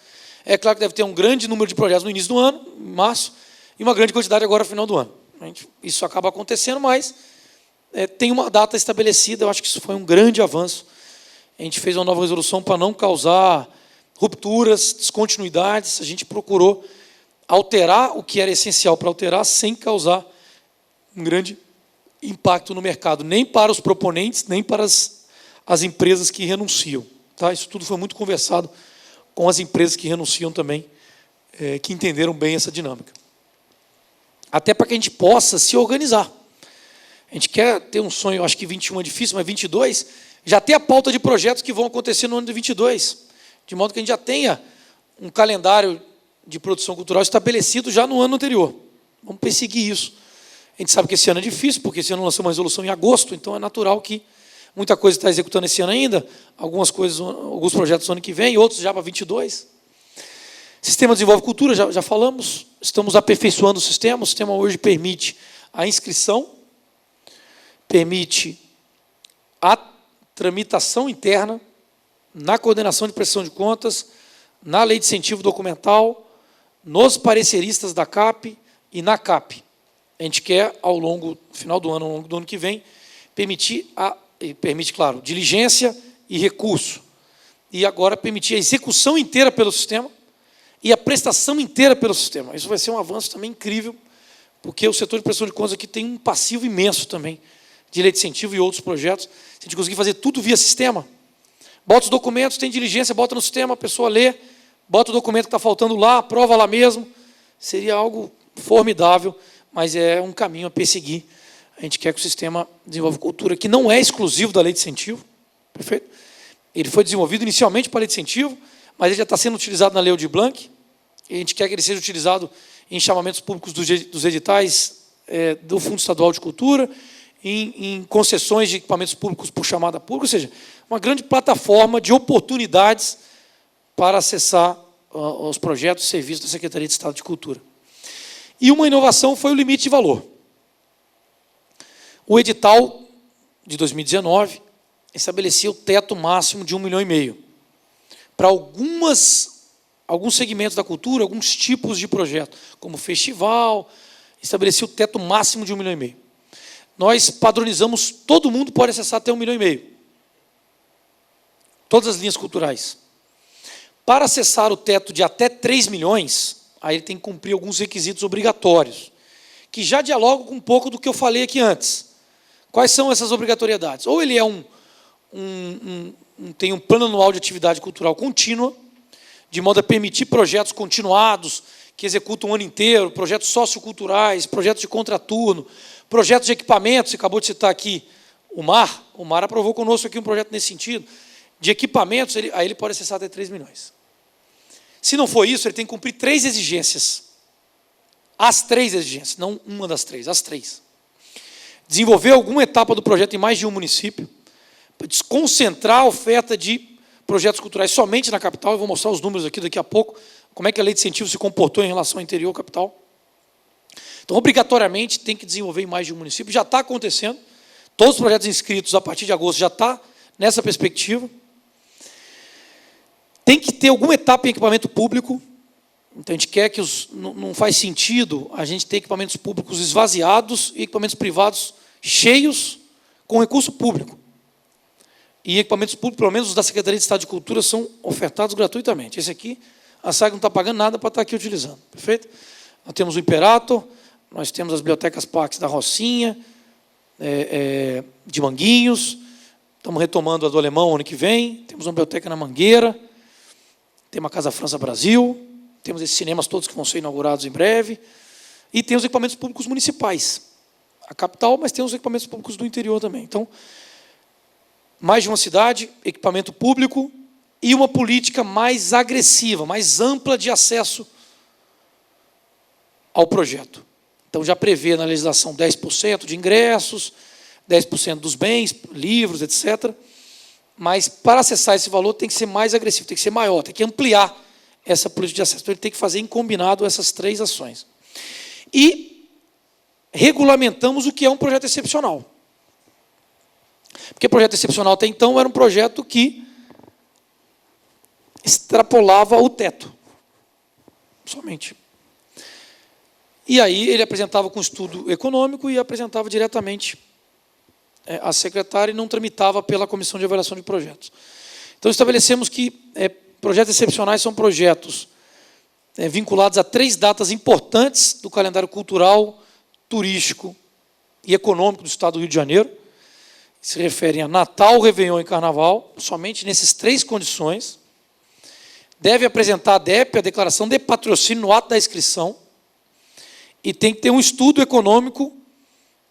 B: É claro que deve ter um grande número de projetos no início do ano, em março, e uma grande quantidade agora no final do ano. Isso acaba acontecendo, mas tem uma data estabelecida. Eu acho que isso foi um grande avanço. A gente fez uma nova resolução para não causar rupturas, descontinuidades. A gente procurou alterar o que era essencial para alterar, sem causar um grande impacto no mercado, nem para os proponentes, nem para as empresas que renunciam. Tá? Isso tudo foi muito conversado com as empresas que renunciam também, que entenderam bem essa dinâmica. Até para que a gente possa se organizar. A gente quer ter um sonho, acho que 21 é difícil, mas 22, já ter a pauta de projetos que vão acontecer no ano de 22, de modo que a gente já tenha um calendário de produção cultural estabelecido já no ano anterior. Vamos perseguir isso. A gente sabe que esse ano é difícil, porque esse ano lançou uma resolução em agosto, então é natural que muita coisa está executando esse ano ainda, alguns projetos no ano que vem, outros já para 22. Sistema Desenvolve Cultura, já falamos, estamos aperfeiçoando o sistema hoje permite a inscrição, permite a tramitação interna, na coordenação de prestação de contas, na lei de incentivo documental, nos pareceristas da CAP e na CAP. A gente quer, ao final do ano que vem, permite, claro, diligência e recurso. E agora permitir a execução inteira pelo sistema e a prestação inteira pelo sistema. Isso vai ser um avanço também incrível, porque o setor de prestação de contas aqui tem um passivo imenso também, de lei de incentivo e outros projetos. Se a gente conseguir fazer tudo via sistema, bota os documentos, tem diligência, bota no sistema, a pessoa lê, bota o documento que está faltando lá, aprova lá mesmo, seria algo formidável, mas é um caminho a perseguir. A gente quer que o sistema Desenvolve Cultura, que não é exclusivo da lei de incentivo, perfeito? Ele foi desenvolvido inicialmente para a lei de incentivo, mas ele já está sendo utilizado na Lei Aldir Blanc, e a gente quer que ele seja utilizado em chamamentos públicos dos editais do Fundo Estadual de Cultura, em concessões de equipamentos públicos por chamada pública, ou seja, uma grande plataforma de oportunidades para acessar os projetos e serviços da Secretaria de Estado de Cultura. E uma inovação foi o limite de valor. O edital de 2019 estabelecia o teto máximo de 1,5 milhão para alguns segmentos da cultura, alguns tipos de projeto, como festival, estabelecia o teto máximo de 1,5 milhão. Nós padronizamos, todo mundo pode acessar até 1,5 milhão. Todas as linhas culturais. Para acessar o teto de até 3 milhões, aí ele tem que cumprir alguns requisitos obrigatórios, que já dialogam com um pouco do que eu falei aqui antes. Quais são essas obrigatoriedades? Ou ele tem um plano anual de atividade cultural contínua, de modo a permitir projetos continuados, que executam o ano inteiro, projetos socioculturais, projetos de contraturno, projetos de equipamentos, você acabou de citar aqui o MAR aprovou conosco aqui um projeto nesse sentido, de equipamentos, aí ele pode acessar até 3 milhões. Se não for isso, ele tem que cumprir 3 exigências. As 3 exigências, não uma das 3, as 3. Desenvolver alguma etapa do projeto em mais de um município, para desconcentrar a oferta de projetos culturais somente na capital. Eu vou mostrar os números aqui daqui a pouco, como é que a lei de incentivo se comportou em relação ao interior capital. Então, obrigatoriamente, tem que desenvolver em mais de um município. Já está acontecendo. Todos os projetos inscritos a partir de agosto já está nessa perspectiva. Tem que ter alguma etapa em equipamento público. Então, a gente quer que não faz sentido a gente ter equipamentos públicos esvaziados e equipamentos privados cheios com recurso público. E equipamentos públicos, pelo menos os da Secretaria de Estado de Cultura, são ofertados gratuitamente. Esse aqui, a SAG não está pagando nada para estar aqui utilizando. Perfeito? Nós temos o Imperator, nós temos as bibliotecas Pax da Rocinha, de Manguinhos, estamos retomando a do Alemão ano que vem, temos uma biblioteca na Mangueira, temos a Casa França Brasil, temos esses cinemas todos que vão ser inaugurados em breve, e tem os equipamentos públicos municipais. A capital, mas tem os equipamentos públicos do interior também. Então, mais de uma cidade, equipamento público e uma política mais agressiva, mais ampla de acesso ao projeto. Então, já prevê na legislação 10% de ingressos, 10% dos bens, livros, etc. Mas, para acessar esse valor, tem que ser mais agressivo, tem que ser maior, tem que ampliar essa política de acesso. Então, ele tem que fazer em combinado essas 3 ações. E regulamentamos o que é um projeto excepcional. Porque projeto excepcional até então era um projeto que extrapolava o teto, somente. E aí ele apresentava com estudo econômico e apresentava diretamente à secretária e não tramitava pela Comissão de Avaliação de Projetos. Então estabelecemos que projetos excepcionais são projetos vinculados a 3 datas importantes do calendário cultural, turístico e econômico do Estado do Rio de Janeiro. Se referem a Natal, Réveillon e Carnaval, somente nessas 3 condições. Deve apresentar a DEP, a declaração de patrocínio, no ato da inscrição, e tem que ter um estudo econômico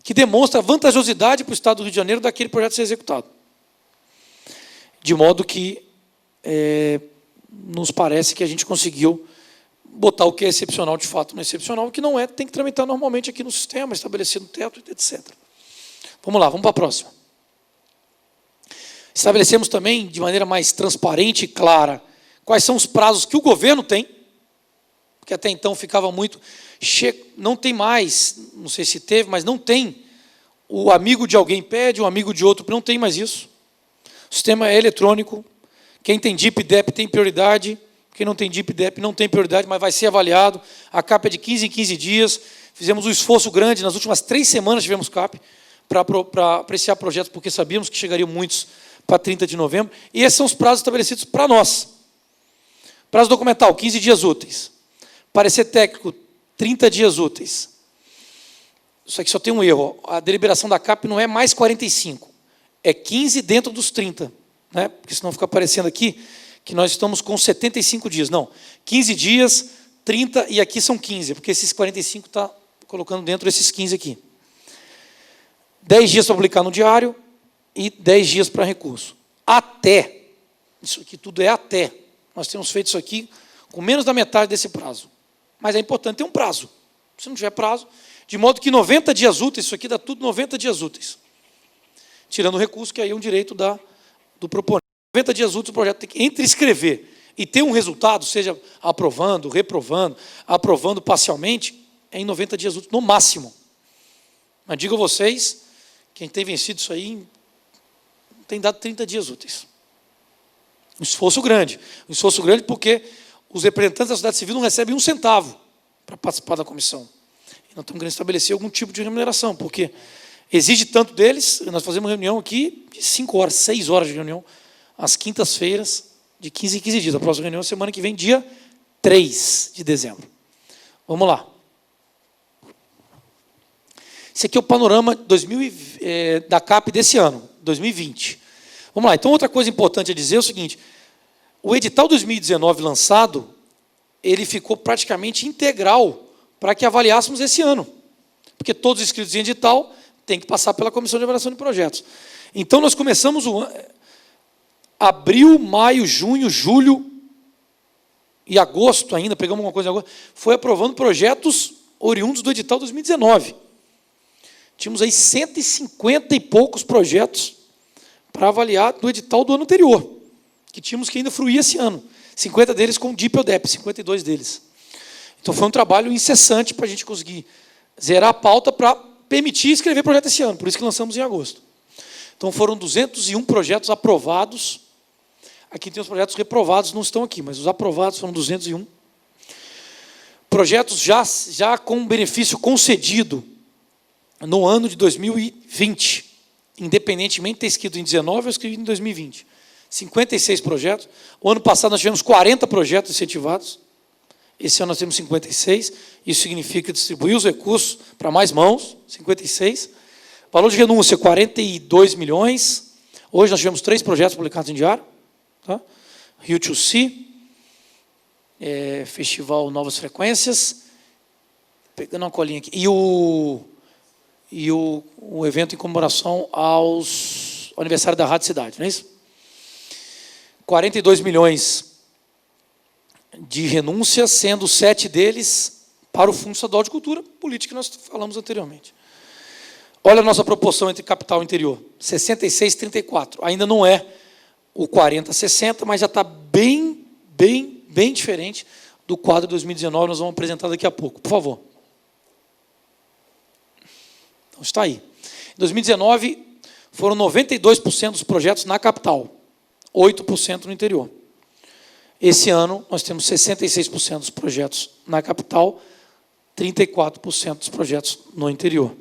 B: que demonstra a vantajosidade para o Estado do Rio de Janeiro daquele projeto ser executado. De modo que nos parece que a gente conseguiu botar o que é excepcional de fato no excepcional, o que não é, tem que tramitar normalmente aqui no sistema, estabelecido no teto, etc. Vamos lá, vamos para a próxima. Estabelecemos também, de maneira mais transparente e clara, quais são os prazos que o governo tem, porque até então ficava muito... Não tem mais, não sei se teve, mas não tem. O amigo de alguém pede, o amigo de outro, não tem mais isso. O sistema é eletrônico. Quem tem DIP e DEP tem prioridade. Quem não tem DIP e DEP não tem prioridade, mas vai ser avaliado. A CAP é de 15 em 15 dias. Fizemos um esforço grande, nas últimas 3 semanas tivemos CAP, para apreciar projetos, porque sabíamos que chegariam muitos para 30 de novembro. E esses são os prazos estabelecidos para nós. Prazo documental, 15 dias úteis. Parecer técnico, 30 dias úteis. Isso aqui só tem um erro. A deliberação da CAP não é mais 45. É 15 dentro dos 30. Né? Porque senão fica aparecendo aqui que nós estamos com 75 dias. Não, 15 dias, 30 e aqui são 15, porque esses 45 está colocando dentro desses 15 aqui. 10 dias para publicar no diário e 10 dias para recurso. Até. Isso aqui tudo é até. Nós temos feito isso aqui com menos da metade desse prazo. Mas é importante ter um prazo. Se não tiver prazo, de modo que 90 dias úteis, isso aqui dá tudo 90 dias úteis. Tirando o recurso, que aí é um direito do proponente. 90 dias úteis o projeto tem que, entre escrever e ter um resultado, seja aprovando, reprovando, aprovando parcialmente, é em 90 dias úteis, no máximo. Mas digo a vocês, quem tem vencido isso aí, tem dado 30 dias úteis. Um esforço grande. Um esforço grande porque os representantes da sociedade civil não recebem um centavo para participar da comissão. E nós estamos querendo estabelecer algum tipo de remuneração, porque exige tanto deles. Nós fazemos reunião aqui de 5 horas, 6 horas de reunião, às quintas-feiras, de 15 em 15 dias. A próxima reunião é semana que vem, dia 3 de dezembro. Vamos lá. Esse aqui é o panorama da CAP desse ano, 2020. Vamos lá. Então, outra coisa importante a dizer é o seguinte: o edital 2019 lançado, ele ficou praticamente integral para que avaliássemos esse ano. Porque todos os inscritos em edital têm que passar pela Comissão de Avaliação de Projetos. Então, nós começamos o ano... Abril, maio, junho, julho e agosto ainda, pegamos alguma coisa em agosto, foi aprovando projetos oriundos do edital 2019. Tínhamos aí 150 e poucos projetos para avaliar do edital do ano anterior, que tínhamos que ainda fruir esse ano. 50 deles com DIP ou DEP, 52 deles. Então foi um trabalho incessante para a gente conseguir zerar a pauta para permitir escrever projeto esse ano, por isso que lançamos em agosto. Então foram 201 projetos aprovados. Aqui tem os projetos reprovados, não estão aqui, mas os aprovados foram 201. Projetos já com benefício concedido no ano de 2020, independentemente de ter escrito em 19 ou escrito em 2020. 56 projetos. O ano passado nós tivemos 40 projetos incentivados. Esse ano nós temos 56. Isso significa distribuir os recursos para mais mãos, 56. Valor de renúncia, 42 milhões. Hoje nós tivemos 3 projetos publicados em diário. Tá? Rio to Sea, Festival Novas Frequências. Pegando uma colinha aqui. E o evento em comemoração ao aniversário da Rádio Cidade, não é isso? 42 milhões de renúncias, sendo 7 deles para o Fundo Estadual de Cultura, política que nós falamos anteriormente. Olha a nossa proporção entre capital e interior, 66-34. Ainda não é o 40-60, mas já está bem diferente do quadro de 2019, nós vamos apresentar daqui a pouco. Por favor. Então, está aí. Em 2019, foram 92% dos projetos na capital, 8% no interior. Esse ano, nós temos 66% dos projetos na capital, 34% dos projetos no interior.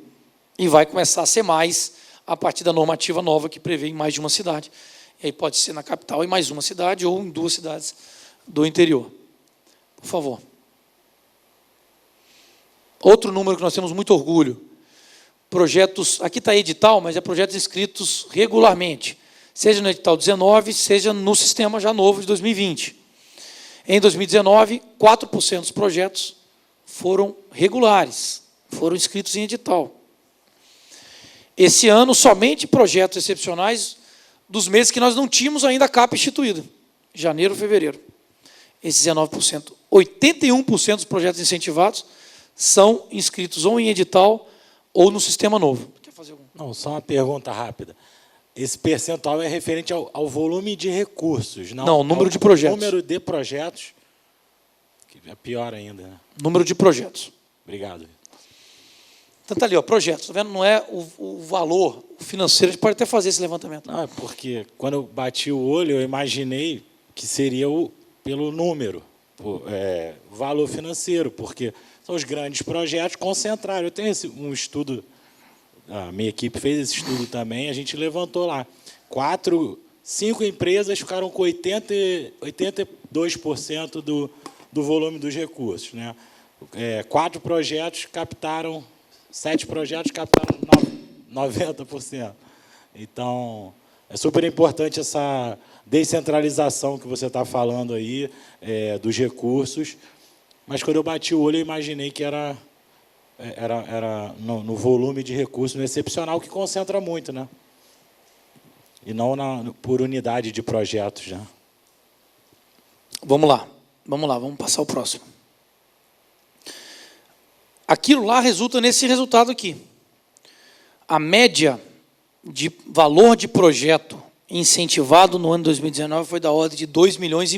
B: E vai começar a ser mais a partir da normativa nova que prevê em mais de uma cidade. E aí pode ser na capital em mais uma cidade ou em 2 cidades do interior. Por favor. Outro número que nós temos muito orgulho. Projetos, aqui está edital, mas é projetos inscritos regularmente. Seja no edital 19, seja no sistema já novo de 2020. Em 2019, 4% dos projetos foram regulares, foram inscritos em edital. Esse ano, somente projetos excepcionais dos meses que nós não tínhamos ainda a CAP instituída, janeiro, fevereiro. Esses 19%. 81% dos projetos incentivados são inscritos ou em edital ou no sistema novo. Quer fazer algum?
A: Não, só uma pergunta rápida. Esse percentual é referente ao volume de recursos, não
B: o número de projetos.
A: Número de projetos, que é pior ainda, né?
B: Número de projetos.
A: Obrigado.
B: Então está ali, ó, projetos, tá vendo? Não é o valor financeiro, a gente pode até fazer esse levantamento.
A: Não, é porque quando eu bati o olho, eu imaginei que seria pelo número, valor financeiro, porque são os grandes projetos concentrados. Eu tenho um estudo, a minha equipe fez esse estudo também, a gente levantou lá. 5 empresas ficaram com 82% do volume dos recursos, né? 4 projetos captaram, 7 projetos captaram 90%. Então, é super importante essa descentralização que você está falando aí, dos recursos, mas quando eu bati o olho, eu imaginei que era no volume de recursos, no excepcional, que concentra muito, né? E não por unidade de projetos, né?
B: Vamos lá, vamos passar o próximo. Aquilo lá resulta nesse resultado aqui. A média de valor de projeto incentivado no ano 2019 foi da ordem de 2,5 milhões.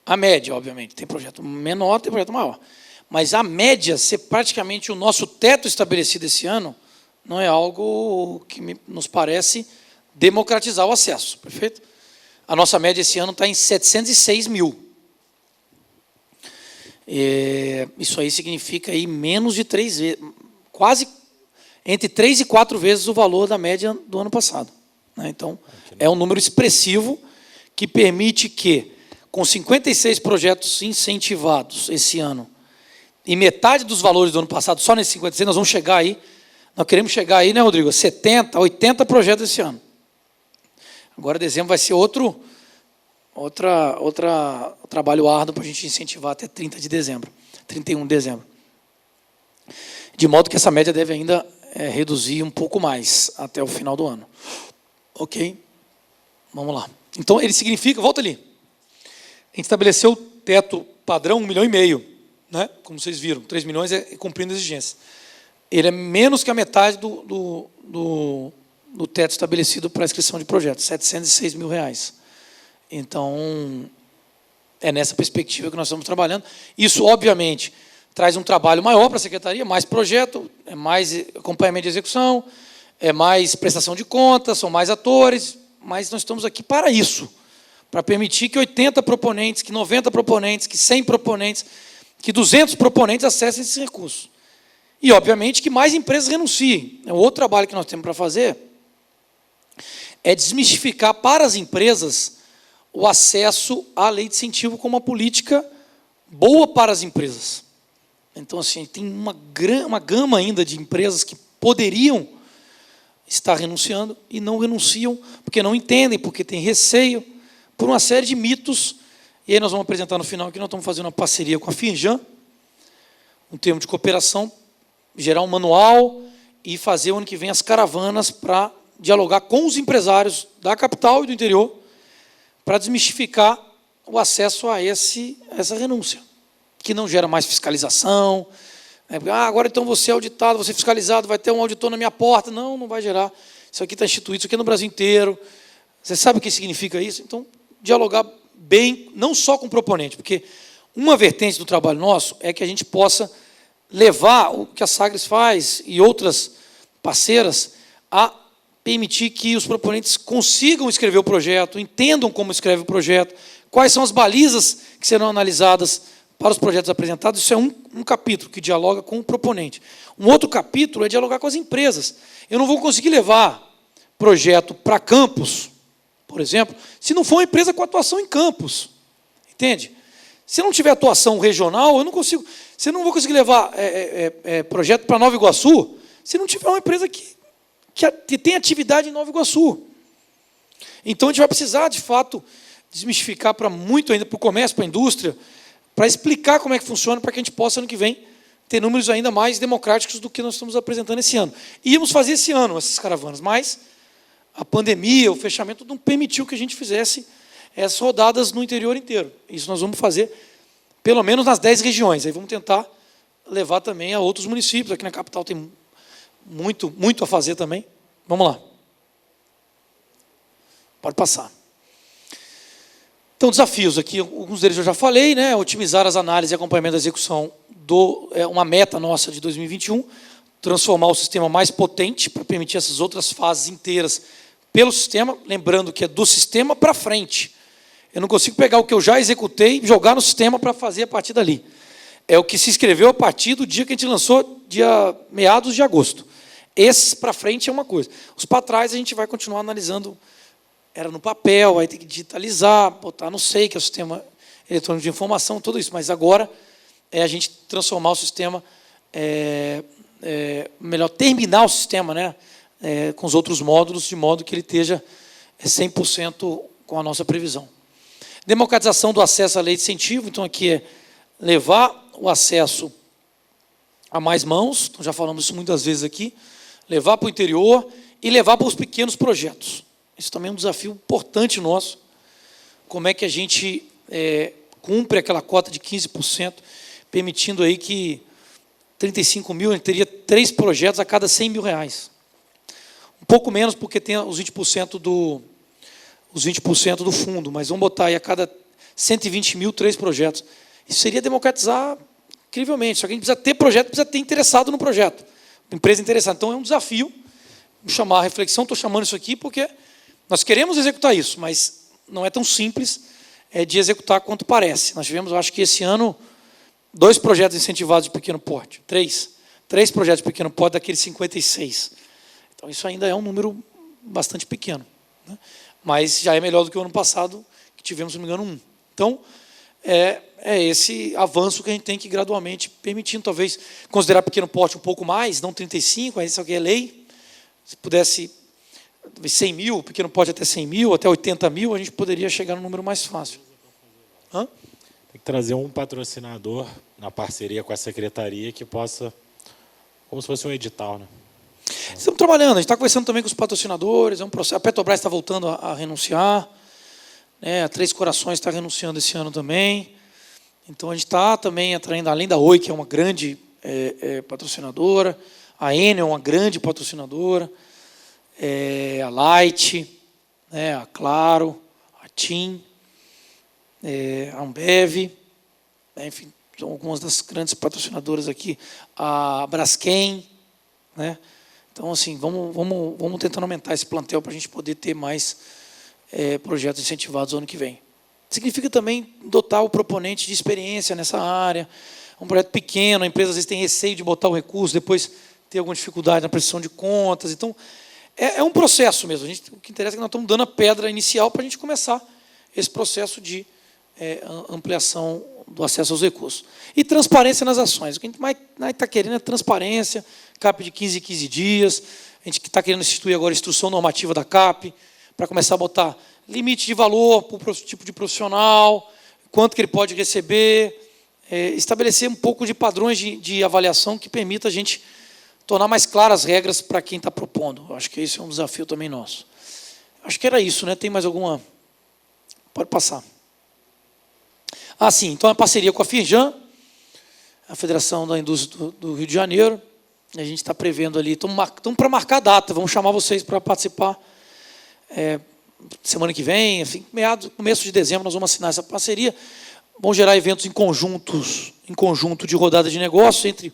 B: A média, obviamente, tem projeto menor, tem projeto maior. Mas a média, ser praticamente o nosso teto estabelecido esse ano, não é algo que nos parece democratizar o acesso, perfeito? A nossa média esse ano está em 706 mil. Isso aí significa aí menos de 3 vezes, quase entre 3 e 4 vezes o valor da média do ano passado. Então, é um número expressivo que permite que, com 56 projetos incentivados esse ano, e metade dos valores do ano passado, só nesses 56, nós vamos chegar aí, nós queremos chegar aí, né, Rodrigo? 70, 80 projetos esse ano. Agora, dezembro vai ser outro trabalho árduo para a gente incentivar até 31 de dezembro. De modo que essa média deve ainda reduzir um pouco mais até o final do ano. Ok? Vamos lá. Então, ele significa, volta ali. A gente estabeleceu o teto padrão 1,5 milhão, né? Como vocês viram, 3 milhões é cumprindo as exigências. Ele é menos que a metade do teto estabelecido para a inscrição de projetos, R$ 706 mil. Então, É nessa perspectiva que nós estamos trabalhando. Isso, obviamente, traz um trabalho maior para a secretaria, mais projeto, é mais acompanhamento de execução, é mais prestação de contas, são mais atores, mas nós estamos aqui para isso, para permitir que 80 proponentes, que 90 proponentes, que 100 proponentes, que 200 proponentes acessem esses recursos. E, obviamente, que mais empresas renunciem. O outro trabalho que nós temos para fazer é desmistificar para as empresas o acesso à lei de incentivo como uma política boa para as empresas. Então, assim, tem uma gama ainda de empresas que poderiam estar renunciando e não renunciam porque não entendem, porque têm receio, por uma série de mitos. E aí nós vamos apresentar no final que nós estamos fazendo uma parceria com a Finjan, um termo de cooperação, gerar um manual e fazer o ano que vem as caravanas para dialogar com os empresários da capital e do interior para desmistificar o acesso a essa renúncia, que não gera mais fiscalização. Agora então você é auditado, você é fiscalizado, vai ter um auditor na minha porta. Não, não vai gerar. Isso aqui está instituído, isso aqui é no Brasil inteiro. Você sabe o que significa isso? Então, dialogar bem, não só com o proponente, porque uma vertente do trabalho nosso é que a gente possa levar o que a Sagres faz e outras parceiras a permitir que os proponentes consigam escrever o projeto, entendam como escreve o projeto, quais são as balizas que serão analisadas para os projetos apresentados. Isso é um capítulo que dialoga com o proponente. Um outro capítulo é dialogar com as empresas. Eu não vou conseguir levar projeto para campus, por exemplo, se não for uma empresa com atuação em campus. Entende? Se não tiver atuação regional, eu não consigo. Se eu não vou conseguir levar projeto para Nova Iguaçu, se não tiver uma empresa que tem atividade em Nova Iguaçu. Então, a gente vai precisar, de fato, desmistificar para muito ainda, para o comércio, para a indústria, para explicar como é que funciona, para que a gente possa, ano que vem, ter números ainda mais democráticos do que nós estamos apresentando esse ano. Íamos fazer esse ano essas caravanas, mas a pandemia, o fechamento, não permitiu que a gente fizesse essas rodadas no interior inteiro. Isso nós vamos fazer, pelo menos nas 10 regiões. Aí vamos tentar levar também a outros municípios. Aqui na capital tem muito a fazer também. Vamos lá. Pode passar. Então, desafios aqui, alguns deles eu já falei, né? Otimizar as análises e acompanhamento da execução uma meta nossa de 2021, transformar o sistema mais potente para permitir essas outras fases inteiras pelo sistema, lembrando que é do sistema para frente. Eu não consigo pegar o que eu já executei e jogar no sistema para fazer a partir dali. É o que se escreveu a partir do dia que a gente lançou, dia meados de agosto. Esses para frente é uma coisa. Os para trás a gente vai continuar analisando. Era no papel, aí tem que digitalizar, botar no SEI, que é o sistema eletrônico de informação, tudo isso. Mas agora é a gente transformar o sistema, melhor, terminar o sistema, né, com os outros módulos, de modo que ele esteja 100% com a nossa previsão. Democratização do acesso à lei de incentivo. Então, aqui é levar o acesso a mais mãos, então já falamos isso muitas vezes aqui, levar para o interior e levar para os pequenos projetos. Isso também é um desafio importante nosso. Como é que a gente cumpre aquela cota de 15%, permitindo aí que 35 mil, a gente teria 3 projetos a cada 100 mil reais. Um pouco menos porque tem os 20% do fundo, mas vamos botar aí a cada 120 mil, 3 projetos. Isso seria democratizar incrivelmente. Só que a gente precisa ter projeto, precisa ter interessado no projeto. Empresa interessada. Então, é um desafio chamar a reflexão. Estou chamando isso aqui porque nós queremos executar isso, mas não é tão simples de executar quanto parece. Nós tivemos, eu acho que esse ano, 2 projetos incentivados de pequeno porte. 3 projetos de pequeno porte daqueles 56. Então, isso ainda é um número bastante pequeno, né? Mas já é melhor do que o ano passado, que tivemos, se não me engano, 1. Então, é esse avanço que a gente tem que gradualmente permitindo, talvez, considerar pequeno porte um pouco mais, não 35, isso aqui é lei. Se pudesse, 100 mil, pequeno porte até 100 mil, até 80 mil, a gente poderia chegar num número mais fácil. Hã?
A: Tem que trazer um patrocinador na parceria com a secretaria que possa, como se fosse um edital, né?
B: Estamos trabalhando, a gente está conversando também com os patrocinadores, é um processo. A Petrobras está voltando a renunciar, né? A Três Corações está renunciando esse ano também. Então, a gente está também atraindo, além da Oi, que é uma grande patrocinadora, a Enel é uma grande patrocinadora, a Light, né? A Claro, a TIM, a Ambev, né, enfim, são algumas das grandes patrocinadoras aqui, a Braskem, né? Então, assim, vamos tentando aumentar esse plantel para a gente poder ter mais projetos incentivados no ano que vem. Significa também dotar o proponente de experiência nessa área. Um projeto pequeno, a empresa às vezes tem receio de botar o recurso, depois ter alguma dificuldade na prestação de contas. Então, é um processo mesmo. O que interessa é que nós estamos dando a pedra inicial para a gente começar esse processo de ampliação do acesso aos recursos. E transparência nas ações. O que a gente mais está querendo é transparência, CAP de 15 em 15 dias. A gente está querendo instituir agora a instrução normativa da CAP, para começar a botar limite de valor para o tipo de profissional, quanto que ele pode receber, estabelecer um pouco de padrões de avaliação que permita a gente tornar mais claras as regras para quem está propondo. Eu acho que esse é um desafio também nosso. Acho que era isso, né? Tem mais alguma? Pode passar. Ah, sim. Então, a parceria com a Firjan, a Federação da Indústria do Rio de Janeiro. A gente está prevendo ali, estamos para marcar a data, vamos chamar vocês para participar semana que vem, enfim, começo de dezembro, nós vamos assinar essa parceria. Vamos gerar eventos em conjunto de rodada de negócios entre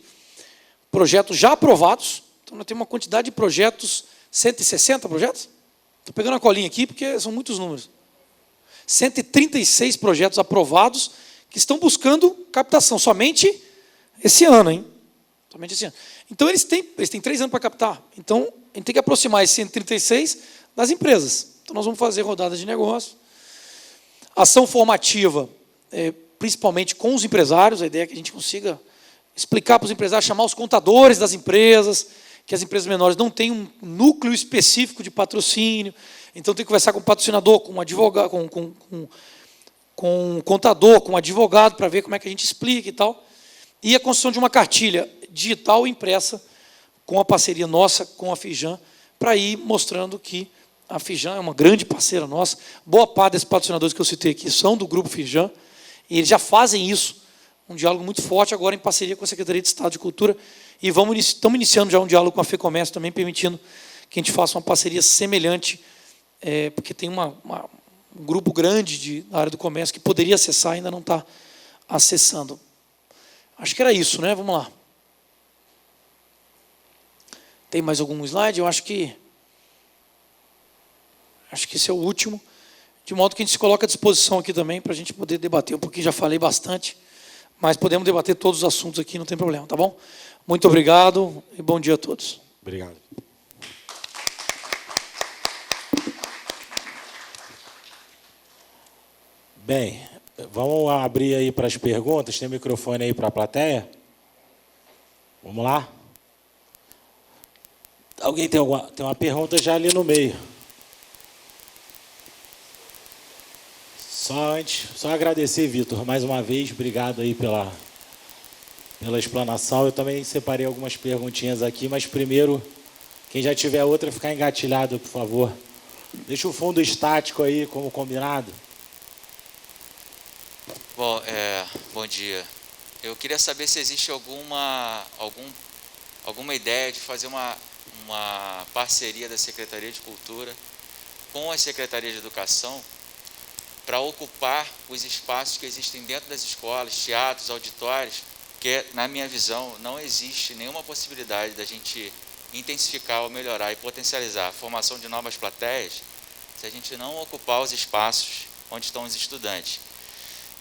B: projetos já aprovados. Então, nós temos uma quantidade de projetos, 160 projetos. Estou pegando a colinha aqui, porque são muitos números. 136 projetos aprovados que estão buscando captação, somente esse ano, hein? Somente esse ano. Então, eles têm 3 anos para captar. Então, a gente tem que aproximar esses 136 das empresas. Então, nós vamos fazer rodadas de negócio. Ação formativa, principalmente com os empresários. A ideia é que a gente consiga explicar para os empresários, chamar os contadores das empresas, que as empresas menores não têm um núcleo específico de patrocínio. Então, tem que conversar com o patrocinador, com um advogado, com um contador, com um advogado, para ver como é que a gente explica e tal. E a construção de uma cartilha digital impressa com a parceria nossa com a Firjan, para ir mostrando que a Firjan é uma grande parceira nossa. Boa parte desses patrocinadores que eu citei aqui são do Grupo Firjan, e eles já fazem isso, um diálogo muito forte agora em parceria com a Secretaria de Estado de Cultura, e estamos iniciando já um diálogo com a FEComércio também, permitindo que a gente faça uma parceria semelhante, porque tem um grupo grande da área do comércio que poderia acessar e ainda não está acessando. Acho que era isso, né? Vamos lá. Tem mais algum slide? Eu acho que esse é o último, de modo que a gente se coloca à disposição aqui também para a gente poder debater um pouquinho. Já falei bastante, mas podemos debater todos os assuntos aqui, não tem problema, tá bom? Muito obrigado e bom dia a todos.
A: Obrigado. Bem, vamos abrir aí para as perguntas. Tem microfone aí para a plateia? Vamos lá? Alguém tem uma pergunta já ali no meio. Só agradecer, Vitor, mais uma vez. Obrigado aí pela explanação. Eu também separei algumas perguntinhas aqui, mas primeiro, quem já tiver outra, ficar engatilhado, por favor. Deixa o fundo estático aí, como combinado.
C: Bom, bom dia. Eu queria saber se existe alguma ideia de fazer uma parceria da Secretaria de Cultura com a Secretaria de Educação para ocupar os espaços que existem dentro das escolas, teatros, auditórios, que, na minha visão, não existe nenhuma possibilidade da gente intensificar ou melhorar e potencializar a formação de novas plateias se a gente não ocupar os espaços onde estão os estudantes.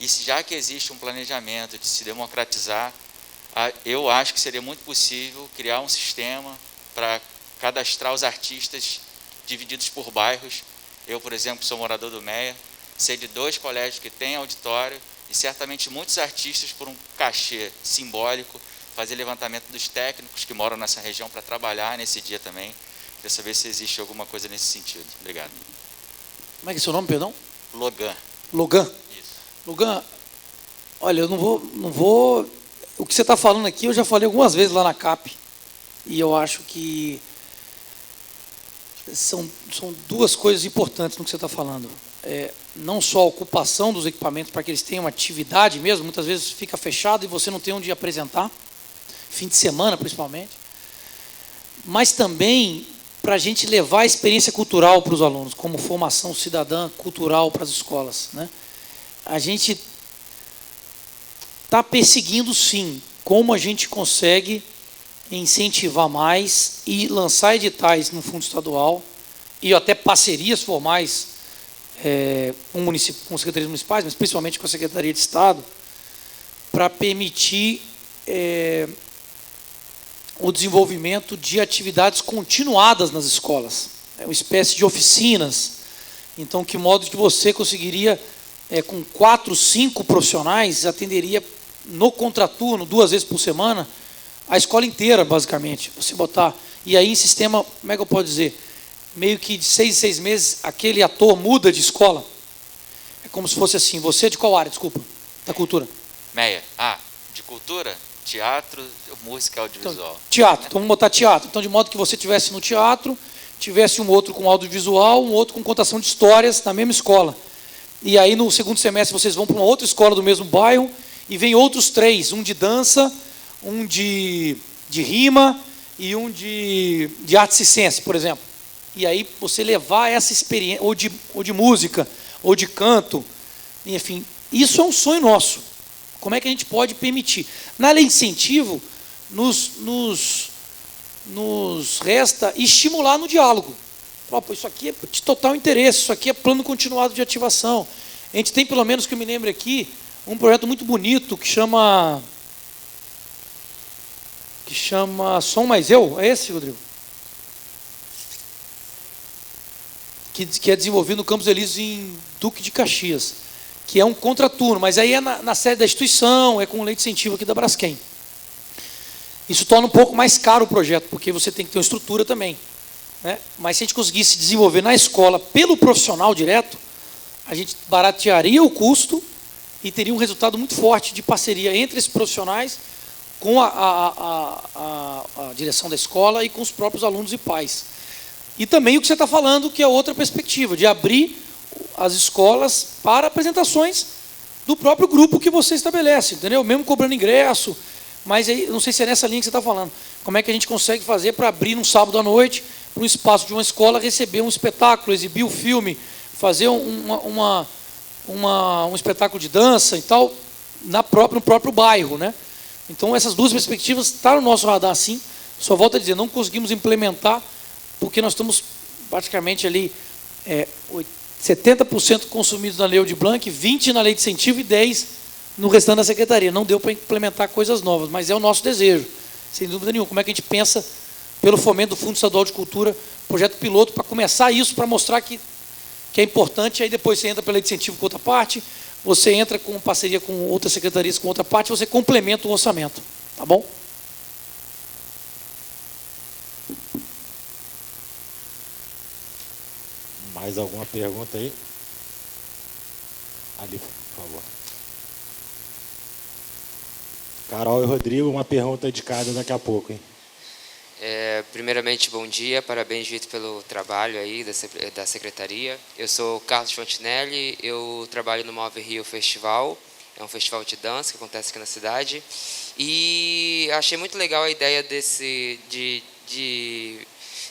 C: E já que existe um planejamento de se democratizar, eu acho que seria muito possível criar um sistema para cadastrar os artistas divididos por bairros. Eu, por exemplo, sou morador do Meia, sei de 2 colégios que têm auditório e certamente muitos artistas, por um cachê simbólico, fazer levantamento dos técnicos que moram nessa região para trabalhar nesse dia também. Queria saber se existe alguma coisa nesse sentido. Obrigado.
B: Como é que é seu nome, perdão?
C: Logan.
B: Logan.
C: Isso.
B: Logan, olha, eu não vou... O que você está falando aqui, eu já falei algumas vezes lá na CAP, e eu acho que são 2 coisas importantes no que você está falando. Não só a ocupação dos equipamentos para que eles tenham atividade mesmo, muitas vezes fica fechado e você não tem onde apresentar, fim de semana principalmente, mas também para a gente levar a experiência cultural para os alunos, como formação cidadã cultural para as escolas, né? a gente está perseguindo, sim, como a gente consegue incentivar mais e lançar editais no fundo estadual e até parcerias formais com secretarias municipais, mas principalmente com a Secretaria de Estado, para permitir o desenvolvimento de atividades continuadas nas escolas, uma espécie de oficinas. Então, que modo que você conseguiria, com 4, 5 profissionais, atenderia no contraturno, 2 vezes por semana, a escola inteira, basicamente. Você botar, e aí em sistema, como é que eu posso dizer, meio que de 6 em 6 meses, aquele ator muda de escola. É como se fosse assim, você é de qual área, desculpa? Da cultura?
C: Meia. De cultura? Teatro, música, audiovisual.
B: Então, teatro, então vamos botar teatro. Então, de modo que você estivesse no teatro, tivesse um outro com audiovisual, um outro com contação de histórias na mesma escola. E aí, no segundo semestre, vocês vão para uma outra escola do mesmo bairro e vem outros 3, um de dança, um de rima e um de arte e ciência, por exemplo. E aí, você levar essa experiência, ou de música, ou de canto, enfim, isso é um sonho nosso. Como é que a gente pode permitir? Na lei de incentivo, nos resta estimular no diálogo. Isso aqui é de total interesse, isso aqui é plano continuado de ativação. A gente tem, pelo menos que eu me lembre aqui, um projeto muito bonito que chama Som Mais Eu. É esse, Rodrigo? Que é desenvolvido no Campos Elíseos em Duque de Caxias, que é um contraturno, mas aí é na sede da instituição, é com lei de incentivo aqui da Braskem. Isso torna um pouco mais caro o projeto, porque você tem que ter uma estrutura também, né? Mas se a gente conseguisse desenvolver na escola pelo profissional direto, a gente baratearia o custo e teria um resultado muito forte de parceria entre esses profissionais com a direção da escola e com os próprios alunos e pais. E também o que você está falando, que é outra perspectiva, de abrir as escolas para apresentações do próprio grupo que você estabelece, entendeu? Mesmo cobrando ingresso, mas aí, não sei se é nessa linha que você está falando. Como é que a gente consegue fazer para abrir num sábado à noite, para um espaço de uma escola, receber um espetáculo, exibir o filme, fazer um espetáculo de dança e tal, no próprio bairro, né? Então, essas duas perspectivas estão no nosso radar, sim. Só volto a dizer, não conseguimos implementar, porque nós estamos praticamente ali 70% consumidos na Lei Aldir Blanc, 20% na Lei de Incentivo e 10% no restante da Secretaria. Não deu para implementar coisas novas, mas é o nosso desejo, sem dúvida nenhuma. Como é que a gente pensa, pelo fomento do Fundo Estadual de Cultura, projeto piloto, para começar isso, para mostrar que é importante, aí depois você entra pela Lei de Incentivo com outra parte, você entra com parceria com outras secretarias com outra parte, você complementa o orçamento. Tá bom?
A: Mais alguma pergunta aí? Ali, por favor. Carol e Rodrigo, uma pergunta de cada daqui a pouco, hein?
D: Primeiramente, bom dia, parabéns, Vitor, pelo trabalho aí da Secretaria. Eu sou Carlos Fontinelli, eu trabalho no Move Rio Festival, é um festival de dança que acontece aqui na cidade, e achei muito legal a ideia de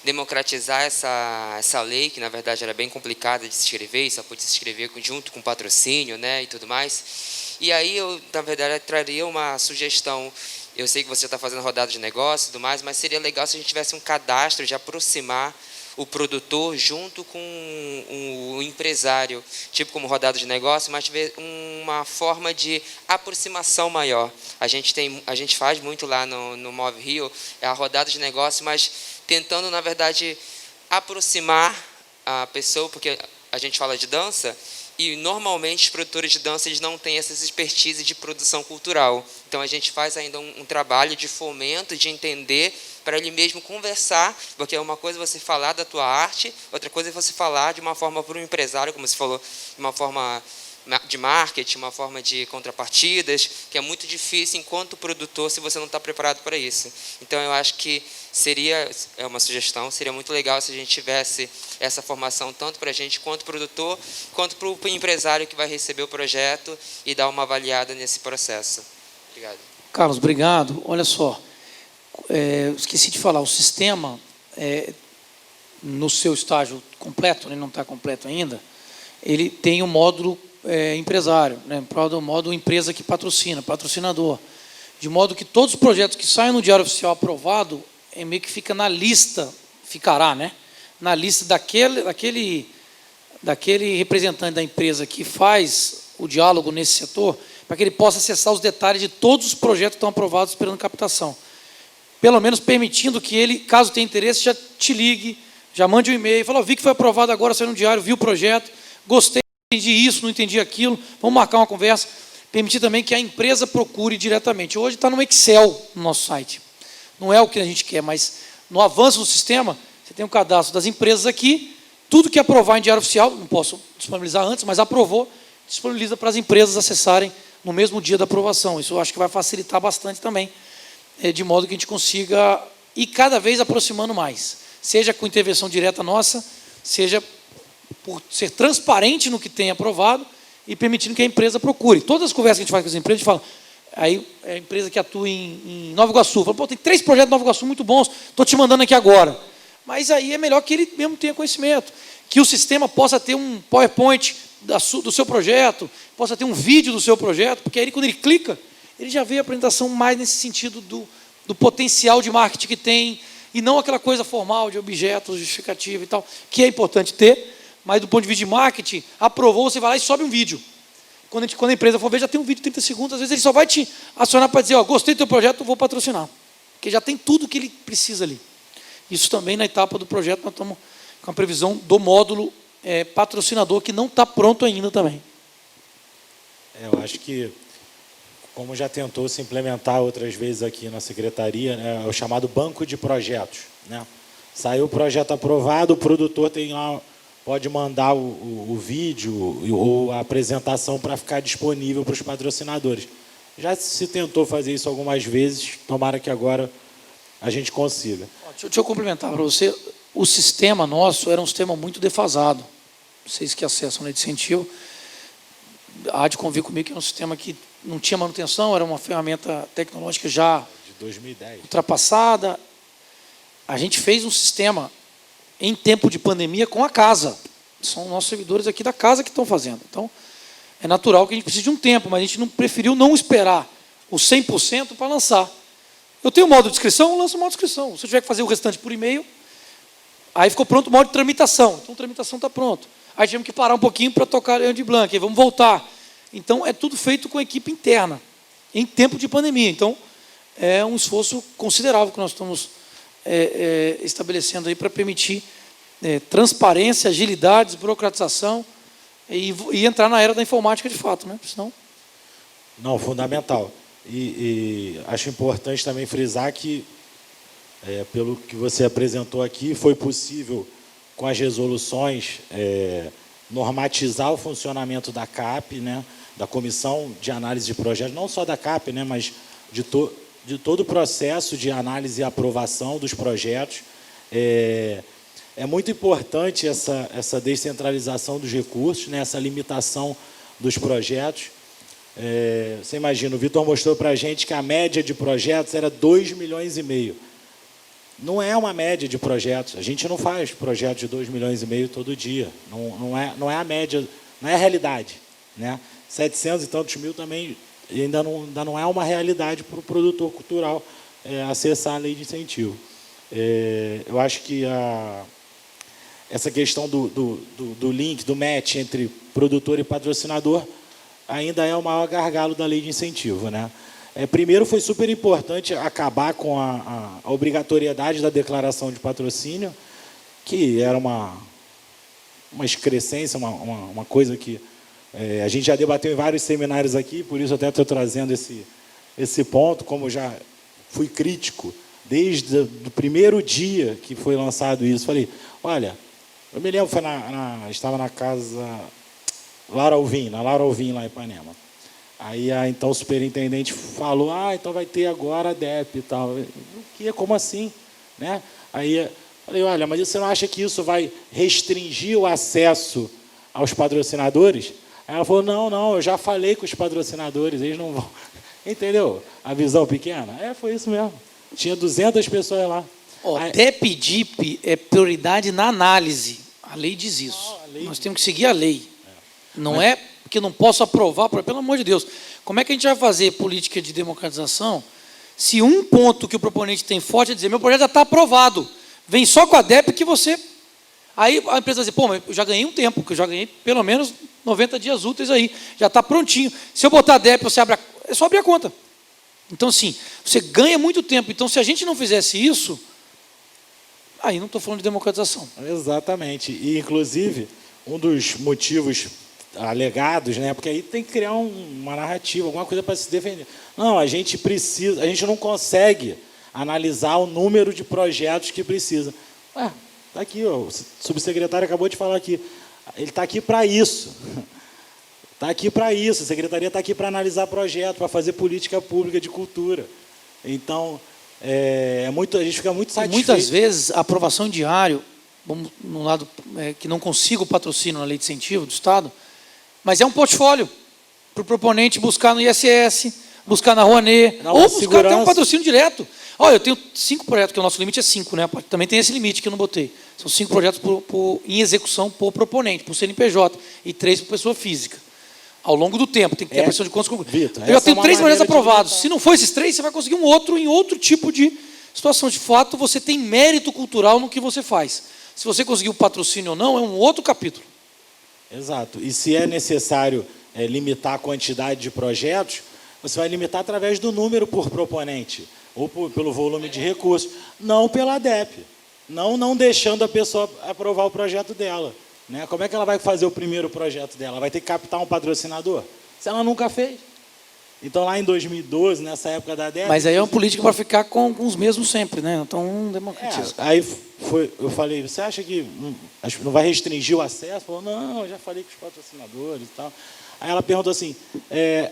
D: democratizar essa lei, que na verdade era bem complicada de se escrever, e só podia se escrever junto com patrocínio, né, e tudo mais. E aí eu, na verdade, traria uma sugestão. Eu sei que você está fazendo rodada de negócio e tudo mais, mas seria legal se a gente tivesse um cadastro de aproximar o produtor junto com o empresário, tipo como rodada de negócio, mas tiver uma forma de aproximação maior. A gente faz muito lá no Move Rio, é a rodada de negócio, mas tentando, na verdade, aproximar a pessoa, porque a gente fala de dança, e normalmente os produtores de dança eles não têm essa expertise de produção cultural. Então a gente faz ainda um trabalho de fomento, de entender, para ele mesmo conversar, porque é uma coisa você falar da tua arte, outra coisa é você falar de uma forma para um empresário, como você falou, de uma forma de marketing, uma forma de contrapartidas, que é muito difícil enquanto produtor se você não está preparado para isso. Então eu acho que é uma sugestão, seria muito legal se a gente tivesse essa formação tanto para a gente quanto produtor, quanto para o empresário que vai receber o projeto e dar uma avaliada nesse processo. Obrigado.
B: Carlos, obrigado. Olha só, esqueci de falar, o sistema, no seu estágio completo, ele não está completo ainda, ele tem um módulo empresário, né, em prol do modo empresa que patrocina, patrocinador. De modo que todos os projetos que saem no Diário Oficial aprovado, meio que fica na lista, ficará, né? Na lista daquele representante da empresa que faz o diálogo nesse setor, para que ele possa acessar os detalhes de todos os projetos que estão aprovados esperando captação. Pelo menos permitindo que ele, caso tenha interesse, já te ligue, já mande um e-mail, fala, vi que foi aprovado agora, saiu no diário, vi o projeto, gostei, entendi isso, não entendi aquilo, vamos marcar uma conversa. Permitir também que a empresa procure diretamente. Hoje está no Excel no nosso site. Não é o que a gente quer, mas no avanço do sistema, você tem um cadastro das empresas aqui, tudo que aprovar em Diário Oficial, não posso disponibilizar antes, mas aprovou, disponibiliza para as empresas acessarem no mesmo dia da aprovação. Isso eu acho que vai facilitar bastante também, de modo que a gente consiga ir cada vez aproximando mais, seja com intervenção direta nossa, seja por ser transparente no que tem aprovado e permitindo que a empresa procure. Todas as conversas que a gente faz com as empresas, a gente fala, aí a empresa que atua em Nova Iguaçu, fala, pô, tem 3 projetos de Nova Iguaçu muito bons, estou te mandando aqui agora. Mas aí é melhor que ele mesmo tenha conhecimento, que o sistema possa ter um PowerPoint do seu projeto, possa ter um vídeo do seu projeto, porque aí quando ele clica, ele já vê a apresentação mais nesse sentido do potencial de marketing que tem, e não aquela coisa formal de objetos, justificativo e tal, que é importante ter, mas do ponto de vista de marketing, aprovou, você vai lá e sobe um vídeo. Quando a empresa for ver, já tem um vídeo de 30 segundos, às vezes ele só vai te acionar para dizer, ó, gostei do teu projeto, vou patrocinar. Porque já tem tudo que ele precisa ali. Isso também na etapa do projeto, nós estamos com a previsão do módulo patrocinador, que não está pronto ainda também.
A: Eu acho que, como já tentou se implementar outras vezes aqui na secretaria, é o chamado banco de projetos, né? Saiu o projeto aprovado, o produtor tem lá, pode mandar o vídeo ou a apresentação para ficar disponível para os patrocinadores. Já se tentou fazer isso algumas vezes, tomara que agora a gente consiga.
B: Deixa eu complementar para você. O sistema nosso era um sistema muito defasado. Vocês que acessam a lei de incentivo, há de convir comigo que é um sistema que não tinha manutenção, era uma ferramenta tecnológica já
A: de 2010.
B: Ultrapassada. A gente fez um sistema em tempo de pandemia com a casa. São nossos servidores aqui da casa que estão fazendo. Então, é natural que a gente precise de um tempo, mas a gente preferiu não esperar o 100% para lançar. Eu tenho o modo de inscrição, eu lanço o modo de inscrição. Se eu tiver que fazer o restante por e-mail, aí ficou pronto o modo de tramitação. Então, a tramitação está pronto. Aí tivemos que parar um pouquinho para tocar a de blank, aí vamos voltar. Então, é tudo feito com a equipe interna, em tempo de pandemia. Então, é um esforço considerável que nós estamos estabelecendo aí para permitir transparência, agilidade, desburocratização e entrar na era da informática de fato, né? Senão...
A: Não, fundamental. E acho importante também frisar que, pelo que você apresentou aqui, foi possível, com as resoluções, normatizar o funcionamento da CAP, né, da Comissão de Análise de Projetos, não só da CAP, né, mas de todo o processo de análise e aprovação dos projetos. É muito importante essa descentralização dos recursos, né, essa limitação dos projetos. Você imagina, o Vitor mostrou para a gente que a média de projetos era 2,5 milhões. Não é uma média de projetos. A gente não faz projetos de 2,5 milhões todo dia. Não é a média, não é a realidade, né? 700 e tantos mil também ainda não é uma realidade para o produtor cultural acessar a lei de incentivo. Eu acho que essa questão do link, do match entre produtor e patrocinador ainda é o maior gargalo da lei de incentivo, né? Primeiro, foi super importante acabar com a obrigatoriedade da declaração de patrocínio, que era uma excrescência, uma coisa que a gente já debateu em vários seminários aqui, por isso até estou trazendo esse ponto, como já fui crítico desde o primeiro dia que foi lançado isso. Falei, olha, eu me lembro, estava na casa Laura Alvim, lá em Ipanema. Aí então o superintendente falou, então vai ter agora a DEP e tal. O quê? Como assim? Né? Aí falei, olha, mas você não acha que isso vai restringir o acesso aos patrocinadores? Aí ela falou, não, eu já falei com os patrocinadores, eles não vão. Entendeu? A visão pequena? Foi isso mesmo. Tinha 200 pessoas lá.
B: DEP e DIP é prioridade na análise. A lei diz isso. Nós temos que seguir a lei. Não é porque não posso aprovar, pelo amor de Deus. Como é que a gente vai fazer política de democratização se um ponto que o proponente tem forte é dizer, meu projeto já está aprovado, vem só com a DEP que você... Aí a empresa vai dizer, pô, mas eu já ganhei um tempo, que eu já ganhei pelo menos 90 dias úteis aí, já está prontinho. Se eu botar a DEP, você abre é só abrir a conta. Então, assim, você ganha muito tempo. Então, se a gente não fizesse isso, aí não estou falando de democratização.
A: Exatamente. E, inclusive, um dos motivos alegados, né, porque aí tem que criar uma narrativa, alguma coisa para se defender. Não, a gente não consegue analisar o número de projetos que precisa. Está aqui, ó, o subsecretário acabou de falar aqui. Ele está aqui para isso. Está aqui para isso. A secretaria está aqui para analisar projetos, para fazer política pública de cultura. Então, a gente fica muito satisfeito.
B: Muitas vezes, a aprovação em diário, vamos no lado que não consiga o patrocínio na lei de incentivo do Estado, mas é um portfólio para o proponente buscar no ISS, buscar na Rouanet, ou buscar até um patrocínio direto. Olha, eu tenho 5 projetos, que o nosso limite é 5, né? Também tem esse limite que eu não botei. São 5 projetos em execução por proponente, por CNPJ, e 3 por pessoa física. Ao longo do tempo, tem que ter a pressão de contas.
A: Vitor,
B: eu já tenho 3 projetos aprovados. Se não for esses 3, você vai conseguir um outro em outro tipo de situação. De fato, você tem mérito cultural no que você faz. Se você conseguir o patrocínio ou não, é um outro capítulo.
A: Exato. E se é necessário limitar a quantidade de projetos, você vai limitar através do número por proponente, ou pelo volume de recursos, não pela DEP. Não deixando a pessoa aprovar o projeto dela. Né? Como é que ela vai fazer o primeiro projeto dela? Ela vai ter que captar um patrocinador? Se ela nunca fez. Então, lá em 2012, nessa época da DEP...
B: Mas aí é uma política para ficar com os mesmos sempre, né? Então, democratiza.
A: Aí eu falei, você acha que não vai restringir o acesso? Falou, não, eu já falei com os patrocinadores e tal. Aí ela perguntou assim,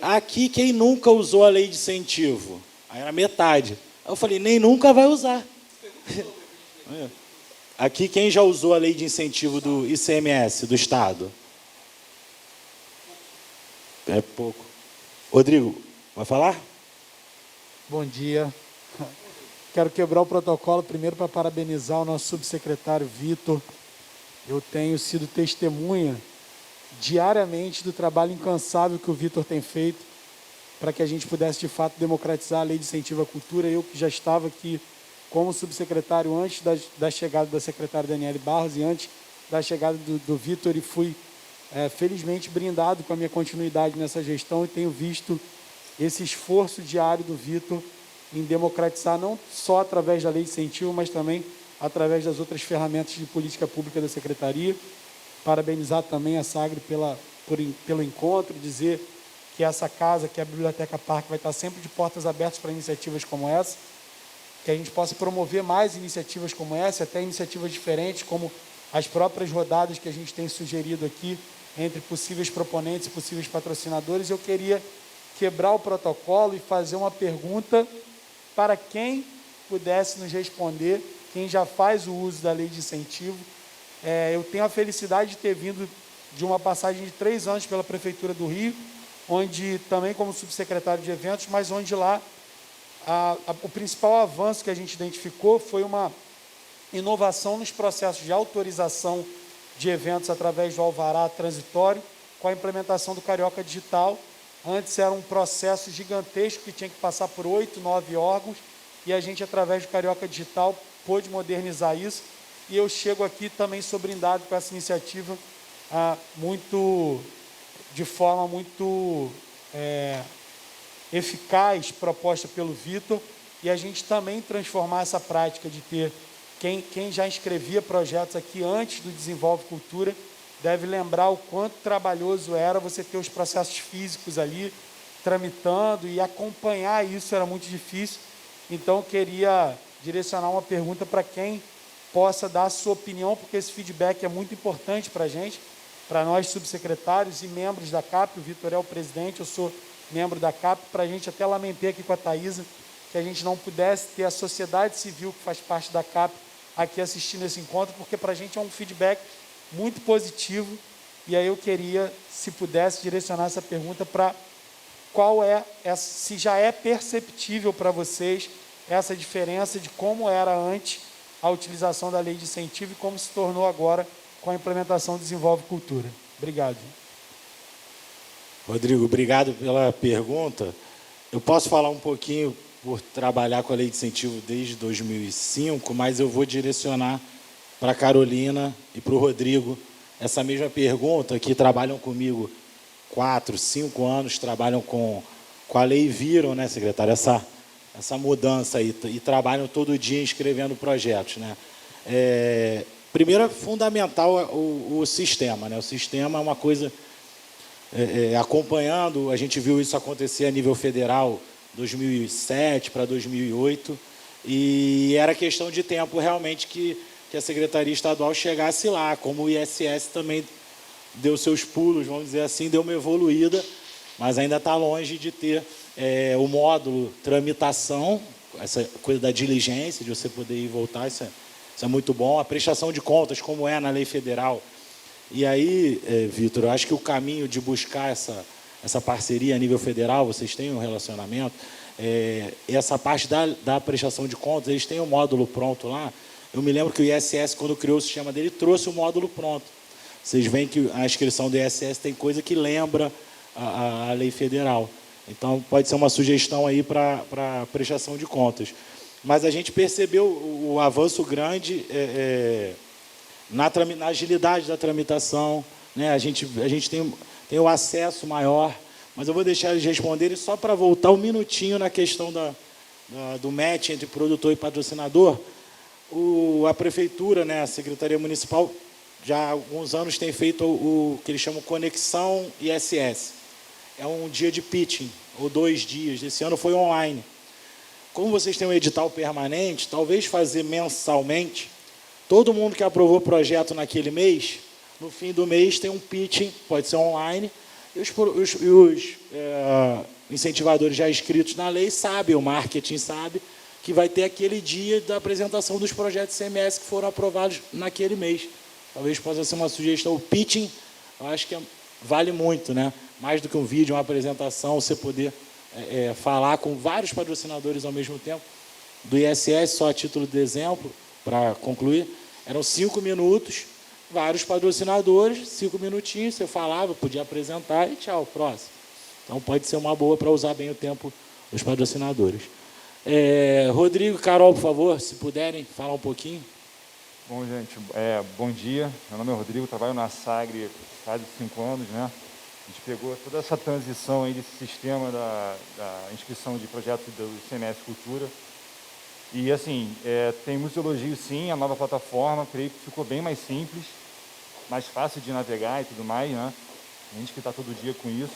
A: aqui quem nunca usou a lei de incentivo? Aí era metade. Aí eu falei, nem nunca vai usar. Aqui quem já usou a lei de incentivo do ICMS, do Estado? É pouco. Rodrigo, vai falar?
E: Bom dia. Quero quebrar o protocolo primeiro para parabenizar o nosso subsecretário Vitor. Eu tenho sido testemunha diariamente do trabalho incansável que o Vitor tem feito para que a gente pudesse, de fato, democratizar a lei de incentivo à cultura. Eu que já estava aqui como subsecretário antes da chegada da secretária Daniele Barros e antes da chegada do Vitor, e fui felizmente brindado com a minha continuidade nessa gestão e tenho visto esse esforço diário do Vitor em democratizar, não só através da lei de incentivo, mas também através das outras ferramentas de política pública da Secretaria. Parabenizar também a SAGRE pelo encontro, dizer que essa casa, que é a Biblioteca Parque, vai estar sempre de portas abertas para iniciativas como essa, que a gente possa promover mais iniciativas como essa, até iniciativas diferentes, como as próprias rodadas que a gente tem sugerido aqui, entre possíveis proponentes e possíveis patrocinadores. Eu queria quebrar o protocolo e fazer uma pergunta para quem pudesse nos responder, quem já faz o uso da lei de incentivo. Eu tenho a felicidade de ter vindo de uma passagem de 3 anos pela Prefeitura do Rio, onde também como subsecretário de eventos, mas onde lá o principal avanço que a gente identificou foi uma inovação nos processos de autorização de eventos através do alvará transitório, com a implementação do Carioca Digital. Antes era um processo gigantesco que tinha que passar por 8, 9 órgãos, e a gente, através do Carioca Digital, pôde modernizar isso. E eu chego aqui também sou brindado com essa iniciativa de forma muito eficaz, proposta pelo Vitor, e a gente também transformar essa prática de ter quem já inscrevia projetos aqui antes do Desenvolve Cultura deve lembrar o quanto trabalhoso era você ter os processos físicos ali tramitando, e acompanhar isso era muito difícil. Então, eu queria direcionar uma pergunta para quem possa dar a sua opinião, porque esse feedback é muito importante para a gente, para nós subsecretários e membros da CAP. O Vitor é o presidente, eu sou membro da CAP. Para a gente, até lamentei aqui com a Thaisa que a gente não pudesse ter a sociedade civil que faz parte da CAP aqui assistindo esse encontro, porque para a gente é um feedback muito positivo. E aí eu queria, se pudesse, direcionar essa pergunta para se já é perceptível para vocês essa diferença de como era antes a utilização da lei de incentivo e como se tornou agora com a implementação do Desenvolve Cultura. Obrigado.
A: Rodrigo, obrigado pela pergunta. Eu posso falar um pouquinho por trabalhar com a lei de incentivo desde 2005, mas eu vou direcionar para a Carolina e para o Rodrigo essa mesma pergunta, que trabalham comigo 4, 5 anos, trabalham com a lei e viram, né, secretário, essa mudança aí, e trabalham todo dia escrevendo projetos, né? Primeiro, é fundamental o sistema, né? O sistema é uma coisa... acompanhando, a gente viu isso acontecer a nível federal, 2007 para 2008, e era questão de tempo realmente que a Secretaria Estadual chegasse lá, como o ISS também deu seus pulos, vamos dizer assim, deu uma evoluída, mas ainda está longe de ter o módulo tramitação, essa coisa da diligência, de você poder ir e voltar, isso é muito bom. A prestação de contas, como é na lei federal. E aí, Vitor, eu acho que o caminho de buscar essa parceria a nível federal, vocês têm um relacionamento, essa parte da prestação de contas, eles têm um módulo pronto lá. Eu me lembro que o ISS, quando criou o sistema dele, trouxe o módulo pronto. Vocês veem que a inscrição do ISS tem coisa que lembra a lei federal. Então, pode ser uma sugestão aí para prestação de contas. Mas a gente percebeu o avanço grande... na agilidade da tramitação, né? A gente tem o acesso maior, mas eu vou deixar eles responderem só para voltar um minutinho na questão do match entre produtor e patrocinador. A prefeitura, né, a Secretaria Municipal, já há alguns anos tem feito o que eles chamam Conexão ISS. É um dia de pitching, ou 2 dias. Esse ano foi online. Como vocês têm um edital permanente, talvez fazer mensalmente. Todo mundo que aprovou o projeto naquele mês, no fim do mês tem um pitching, pode ser online, e os incentivadores já inscritos na lei sabem, o marketing sabe, que vai ter aquele dia da apresentação dos projetos CMS que foram aprovados naquele mês. Talvez possa ser uma sugestão. O pitching, eu acho que vale muito, né? Mais do que um vídeo, uma apresentação, você poder falar com vários patrocinadores ao mesmo tempo. Do ISS, só a título de exemplo, para concluir, eram 5 minutos, vários patrocinadores, 5 minutinhos, você falava, podia apresentar e tchau, próximo. Então, pode ser uma boa para usar bem o tempo dos patrocinadores. Rodrigo, Carol, por favor, se puderem falar um pouquinho.
F: Bom, gente, bom dia. Meu nome é Rodrigo, trabalho na Sagre faz 5 anos, né? A gente pegou toda essa transição aí desse sistema da inscrição de projetos do ICMS Cultura. E, assim, tem muitos elogios, sim, a nova plataforma, creio que ficou bem mais simples, mais fácil de navegar e tudo mais, né? A gente que está todo dia com isso.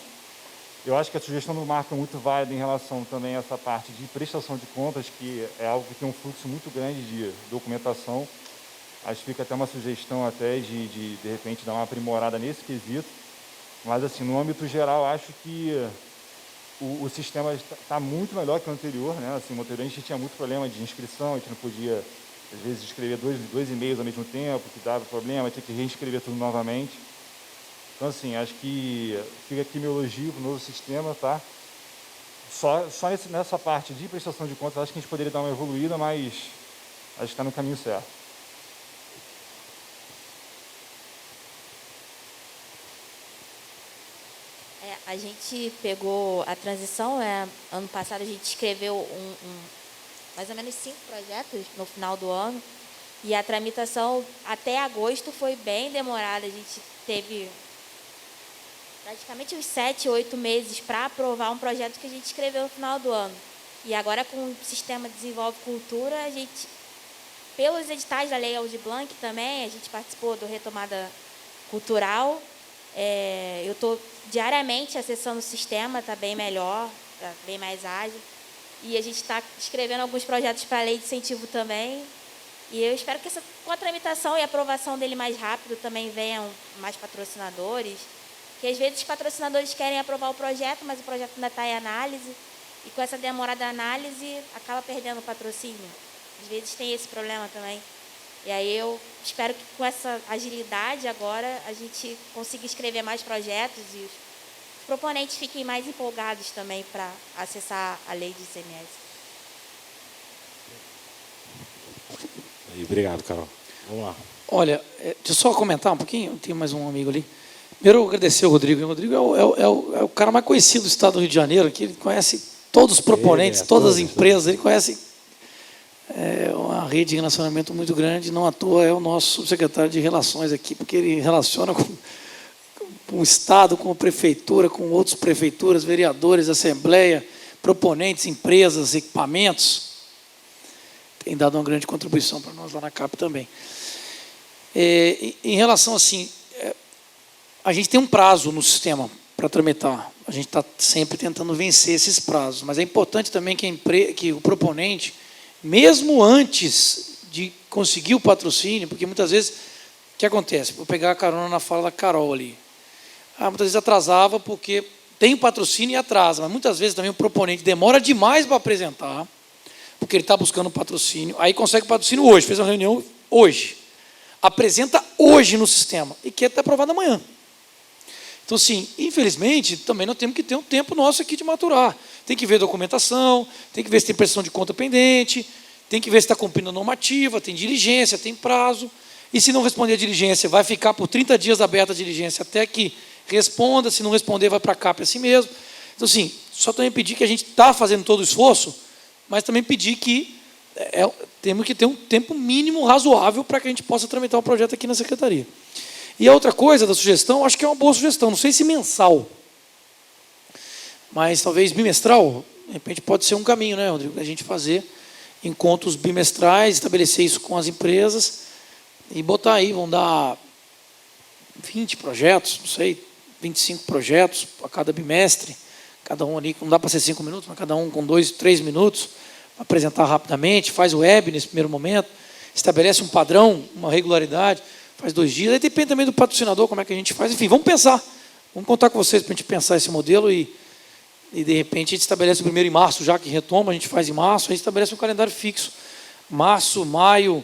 F: Eu acho que a sugestão do Marco é muito válida em relação também a essa parte de prestação de contas, que é algo que tem um fluxo muito grande de documentação. Acho que fica até uma sugestão até de repente, dar uma aprimorada nesse quesito. Mas, assim, no âmbito geral, acho que o sistema está muito melhor que o anterior, né? Assim, o anterior a gente tinha muito problema de inscrição, a gente não podia, às vezes, escrever dois e-mails ao mesmo tempo, que dava problema, tinha que reescrever tudo novamente. Então, assim, acho que fica aqui meu elogio para o novo sistema, tá? Só nessa parte de prestação de contas, acho que a gente poderia dar uma evoluída, mas acho que está no caminho certo.
G: A gente pegou a transição, ano passado a gente escreveu mais ou menos 5 projetos no final do ano, e a tramitação até agosto foi bem demorada. A gente teve praticamente uns 7, 8 meses para aprovar um projeto que a gente escreveu no final do ano. E agora, com o sistema Desenvolve Cultura, a gente, pelos editais da Lei Aldir Blanc também, a gente participou do Retomada Cultural. Eu estou diariamente acessando o sistema, está bem melhor, está bem mais ágil. E a gente está escrevendo alguns projetos para a lei de incentivo também. E eu espero que com a tramitação e aprovação dele mais rápido também venham mais patrocinadores. Porque às vezes os patrocinadores querem aprovar o projeto, mas o projeto ainda está em análise. E com essa demora da análise, acaba perdendo o patrocínio. Às vezes tem esse problema também. E aí eu espero que com essa agilidade agora a gente consiga escrever mais projetos e os proponentes fiquem mais empolgados também para acessar a lei de ICMS.
A: Obrigado, Carol. Vamos lá.
B: Olha, deixa eu só comentar um pouquinho, tem mais um amigo ali. Primeiro, agradecer ao Rodrigo. O Rodrigo é o cara mais conhecido do estado do Rio de Janeiro, que ele conhece todos os proponentes, todas as empresas, ele conhece uma rede de relacionamento muito grande, não à toa é o nosso subsecretário de Relações aqui, porque ele relaciona com o Estado, com a Prefeitura, com outras prefeituras, vereadores, Assembleia, proponentes, empresas, equipamentos. Tem dado uma grande contribuição para nós lá na CAP também. Em relação assim, a gente tem um prazo no sistema para tramitar. A gente está sempre tentando vencer esses prazos, mas é importante também que o proponente, mesmo antes de conseguir o patrocínio, porque muitas vezes, o que acontece? Vou pegar a carona na fala da Carol ali. Muitas vezes atrasava porque tem o patrocínio e atrasa, mas muitas vezes também o proponente demora demais para apresentar, porque ele está buscando o patrocínio, aí consegue o patrocínio hoje, fez uma reunião hoje, apresenta hoje no sistema e quer estar aprovado amanhã. Então, sim, infelizmente, também nós temos que ter um tempo nosso aqui de maturar. Tem que ver documentação, tem que ver se tem prestação de conta pendente, tem que ver se está cumprindo a normativa, tem diligência, tem prazo. E se não responder a diligência, vai ficar por 30 dias aberta a diligência até que responda. Se não responder, vai para a CAP assim mesmo. Então, sim, só também pedir que a gente está fazendo todo o esforço, mas também pedir que temos que ter um tempo mínimo razoável para que a gente possa tramitar o projeto aqui na Secretaria. E a outra coisa da sugestão, acho que é uma boa sugestão, não sei se mensal, mas talvez bimestral, de repente pode ser um caminho, né, Rodrigo, a gente fazer encontros bimestrais, estabelecer isso com as empresas e botar aí, vão dar 20 projetos, não sei, 25 projetos a cada bimestre, cada um ali, não dá para ser 5 minutos, mas cada um com 2, 3 minutos, apresentar rapidamente, faz o web nesse primeiro momento, estabelece um padrão, uma regularidade, faz 2 dias, aí depende também do patrocinador, como é que a gente faz, enfim, vamos pensar, vamos contar com vocês para a gente pensar esse modelo e de repente a gente estabelece o primeiro em março, já que retoma, a gente faz em março, a gente estabelece um calendário fixo, março, maio,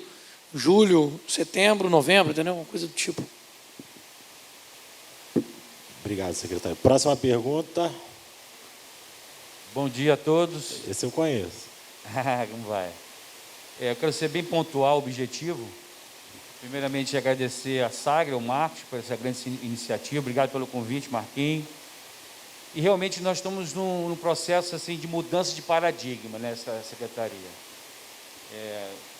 B: julho, setembro, novembro, entendeu? Uma coisa do tipo.
A: Obrigado, secretário. Próxima pergunta.
H: Bom dia a todos.
A: Esse eu conheço.
H: Como vai? Eu quero ser bem pontual, objetivo. Primeiramente, agradecer a Sagre, ao Marcos, por essa grande iniciativa. Obrigado pelo convite, Marquinhos. E realmente nós estamos num processo assim, de mudança de paradigma nessa secretaria.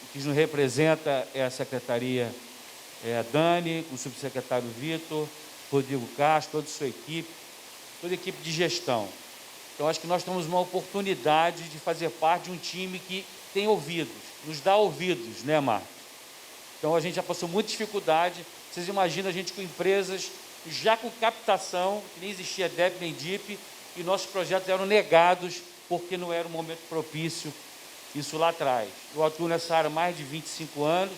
H: O que nos representa é a secretaria, a Dani, o subsecretário Vitor, Rodrigo Castro, toda a sua equipe, toda a equipe de gestão. Então, acho que nós temos uma oportunidade de fazer parte de um time que tem ouvidos, nos dá ouvidos, né, Marcos? Então, a gente já passou muita dificuldade. Vocês imaginam a gente com empresas já com captação, que nem existia DEP nem DIP, e nossos projetos eram negados porque não era um momento propício, isso lá atrás. Eu atuo nessa área há mais de 25 anos,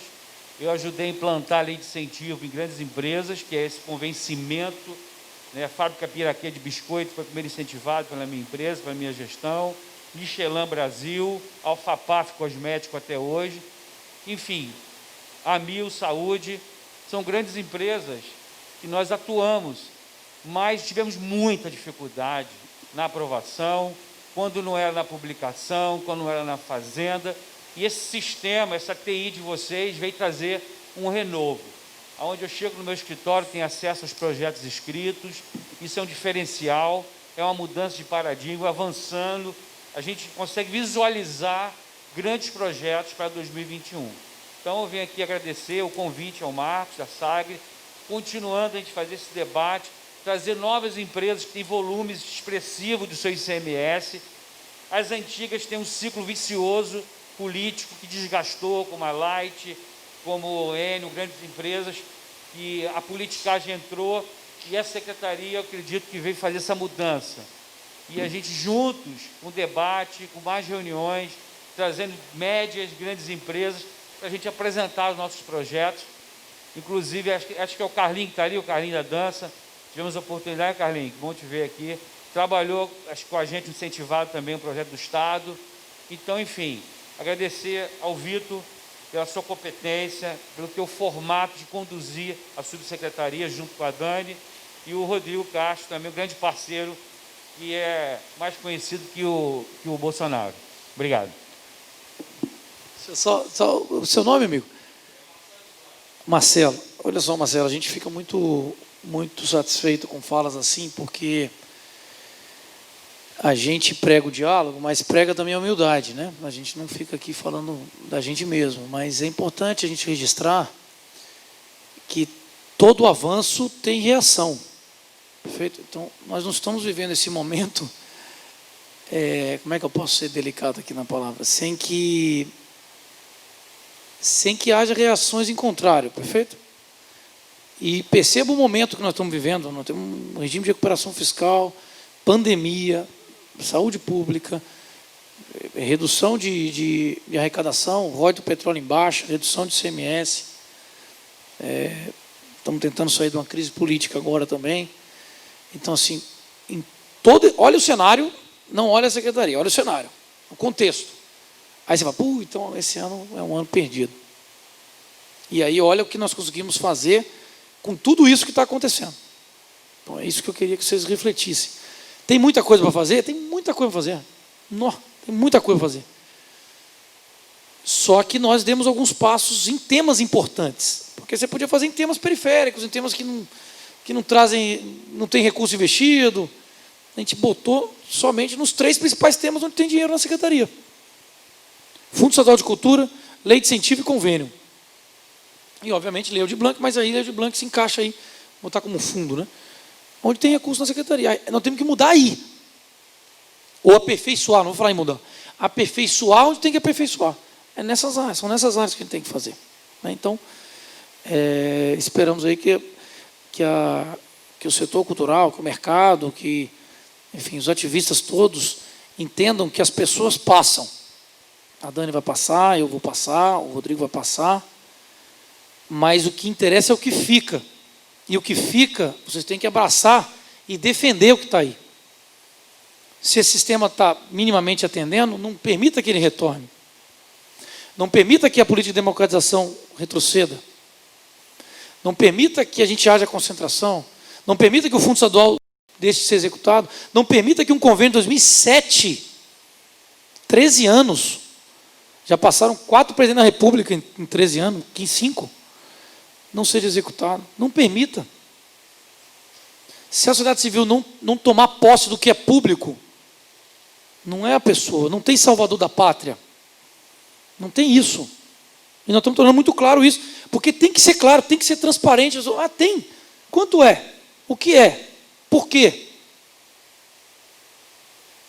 H: eu ajudei a implantar a lei de incentivo em grandes empresas, que é esse convencimento, né? A fábrica Piraquê de biscoito foi primeiro incentivado pela minha empresa, pela minha gestão, Michelin Brasil, Alfapaf Cosmético até hoje, enfim, Amil Saúde, são grandes empresas que nós atuamos, mas tivemos muita dificuldade na aprovação, quando não era na publicação, quando não era na fazenda, e esse sistema, essa TI de vocês veio trazer um renovo. Onde eu chego no meu escritório, tenho acesso aos projetos escritos, isso é um diferencial, é uma mudança de paradigma, avançando, a gente consegue visualizar grandes projetos para 2021. Então, eu venho aqui agradecer o convite ao Marcos, à Sagre, continuando a gente fazer esse debate, trazer novas empresas que têm volumes expressivos do seu ICMS. As antigas têm um ciclo vicioso político que desgastou, como a Light, como o Enio, grandes empresas, que a politicagem entrou e a secretaria, eu acredito que veio fazer essa mudança. E a gente juntos, com debate, com mais reuniões, trazendo médias, grandes empresas, para a gente apresentar os nossos projetos. Inclusive, acho que é o Carlinho que está ali, o Carlinho da dança. Tivemos a oportunidade, Carlinho, que bom te ver aqui. Trabalhou, acho que com a gente, incentivado também o projeto do Estado. Então, enfim, agradecer ao Vitor pela sua competência, pelo teu formato de conduzir a subsecretaria junto com a Dani, e o Rodrigo Castro, também um grande parceiro, que é mais conhecido que o Bolsonaro. Obrigado.
B: Só o seu nome, amigo? Marcelo. Olha só, Marcelo, a gente fica muito muito satisfeito com falas assim, porque a gente prega o diálogo, mas prega também a humildade, né? A gente não fica aqui falando da gente mesmo, mas é importante a gente registrar que todo avanço tem reação, perfeito? Então, nós não estamos vivendo esse momento, como é que eu posso ser delicado aqui na palavra, sem que haja reações em contrário, perfeito? E perceba o momento que nós estamos vivendo, nós temos um regime de recuperação fiscal, pandemia, saúde pública, redução de arrecadação, royalties do petróleo em baixa, redução de ICMS, estamos tentando sair de uma crise política agora também. Então, assim, olha o cenário, não olha a secretaria, olha o cenário, o contexto. Aí você fala, então esse ano é um ano perdido. E aí olha o que nós conseguimos fazer com tudo isso que está acontecendo. Então é isso que eu queria que vocês refletissem. Tem muita coisa para fazer? Tem muita coisa para fazer. Tem muita coisa para fazer. Só que nós demos alguns passos em temas importantes. Porque você podia fazer em temas periféricos, em temas que não trazem, não tem recurso investido. A gente botou somente nos 3 principais temas onde tem dinheiro na secretaria. Fundo Estadual de Cultura, Lei de Incentivo e Convênio. E, obviamente, Lei de Blanc, mas aí Lei de Blanc se encaixa aí, botar como fundo, né? Onde tem recurso na secretaria. Aí, nós temos que mudar aí. Ou aperfeiçoar, não vou falar em mudar. Aperfeiçoar onde tem que aperfeiçoar. É nessas áreas, são nessas áreas que a gente tem que fazer. Né? Então, esperamos aí que o setor cultural, que o mercado, que, enfim, os ativistas todos entendam que as pessoas passam. A Dani vai passar, eu vou passar, o Rodrigo vai passar, mas o que interessa é o que fica. E o que fica, vocês têm que abraçar e defender o que está aí. Se esse sistema está minimamente atendendo, não permita que ele retorne. Não permita que a política de democratização retroceda. Não permita que a gente haja concentração. Não permita que o Fundo Estadual deixe de ser executado. Não permita que um convênio de 2007, 13 anos, já passaram 4 presidentes da República em 13 anos, 5, não seja executado. Não permita. Se a sociedade civil não tomar posse do que é público, não é a pessoa, não tem salvador da pátria. Não tem isso. E nós estamos tornando muito claro isso, porque tem que ser claro, tem que ser transparente. Tem. Quanto é? O que é? Por quê?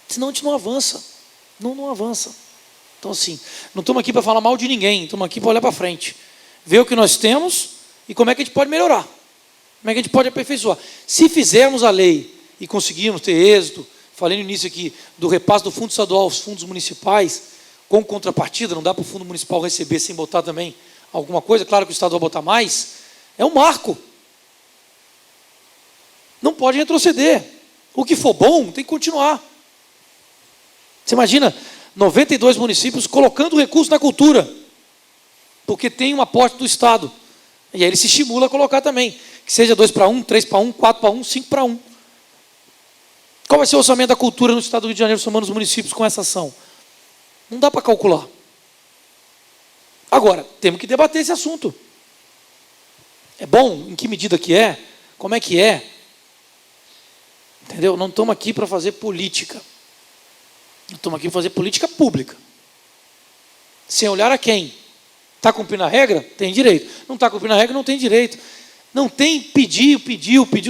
B: Senão a gente não avança. Não avança. Então, assim, não estamos aqui para falar mal de ninguém, estamos aqui para olhar para frente. Ver o que nós temos e como é que a gente pode melhorar. Como é que a gente pode aperfeiçoar. Se fizermos a lei e conseguirmos ter êxito, falei no início aqui, do repasse do Fundo Estadual aos fundos municipais, com contrapartida, não dá para o Fundo Municipal receber sem botar também alguma coisa, claro que o Estado vai botar mais, é um marco. Não pode retroceder. O que for bom tem que continuar. Você imagina 92 municípios colocando recurso na cultura, porque tem um aporte do Estado. E aí ele se estimula a colocar também, que seja 2-1, 3-1, 4-1, 5-1. Qual vai ser o orçamento da cultura no Estado do Rio de Janeiro, somando os municípios com essa ação? Não dá para calcular. Agora, temos que debater esse assunto. É bom? Em que medida que é? Como é que é? Entendeu? Não estamos aqui para fazer política. Estamos aqui para fazer política pública. Sem olhar a quem. Está cumprindo a regra? Tem direito. Não está cumprindo a regra? Não tem direito. Não tem pediu.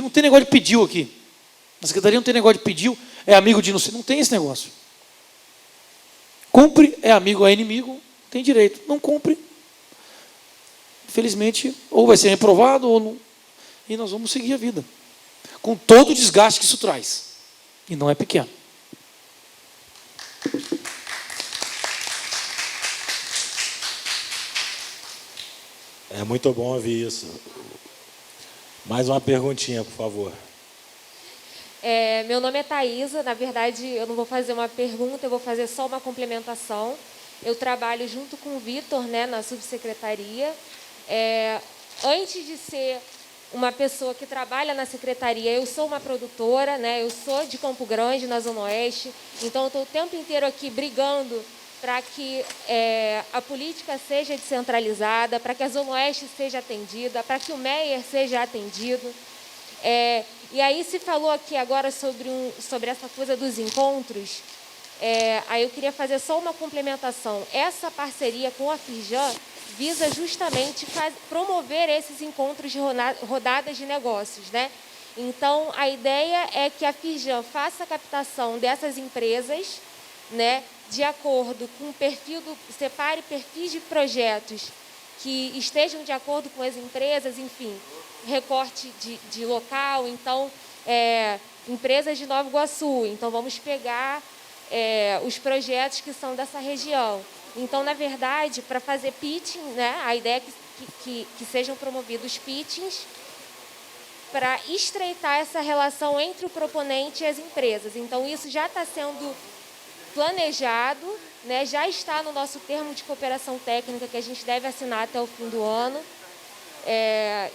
B: Não tem negócio de pediu aqui. Na secretaria não tem negócio de pediu, é amigo de não sei. Não tem esse negócio. Cumpre, é amigo, é inimigo, tem direito. Não cumpre, infelizmente, ou vai ser reprovado, ou não. E nós vamos seguir a vida. Com todo o desgaste que isso traz. E não é pequeno.
A: É muito bom ouvir isso. Mais uma perguntinha, por favor.
I: Meu nome é Thaisa, na verdade eu não vou fazer uma pergunta, eu vou fazer só uma complementação. Eu trabalho junto com o Vitor, né, na subsecretaria. Antes de ser uma pessoa que trabalha na secretaria, eu sou uma produtora, né, eu sou de Campo Grande, na Zona Oeste, então eu estou o tempo inteiro aqui brigando para que a política seja descentralizada, para que a Zona Oeste seja atendida, para que o Meier seja atendido. E aí se falou aqui agora sobre essa coisa dos encontros. Aí eu queria fazer só uma complementação. Essa parceria com a Firjan visa justamente promover esses encontros de rodadas de negócios, né? Então, a ideia é que a Firjan faça a captação dessas empresas, né, de acordo com o perfil separe perfis de projetos que estejam de acordo com as empresas, enfim, recorte de local. Então, empresas de Nova Iguaçu, então vamos pegar os projetos que são dessa região. Então, na verdade, para fazer pitching, né, a ideia é que sejam promovidos pitchings para estreitar essa relação entre o proponente e as empresas. Então, isso já está sendo planejado, né, já está no nosso termo de cooperação técnica que a gente deve assinar até o fim do ano.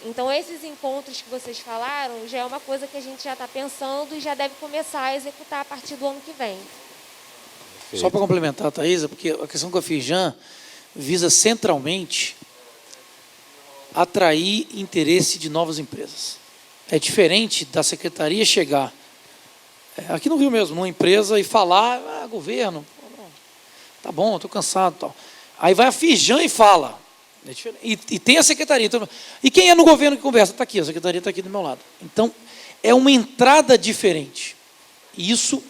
I: Então, esses encontros que vocês falaram já é uma coisa que a gente já está pensando e já deve começar a executar a partir do ano que vem.
B: Só para complementar, Thaisa, porque a questão com a Firjan visa centralmente atrair interesse de novas empresas. É diferente da secretaria chegar aqui no Rio mesmo, numa empresa e falar, governo, tá bom, estou cansado, tal. Aí vai a Firjan e fala. E tem a secretaria. Então, e quem é no governo que conversa? Está aqui, a secretaria está aqui do meu lado. Então, é uma entrada diferente. E isso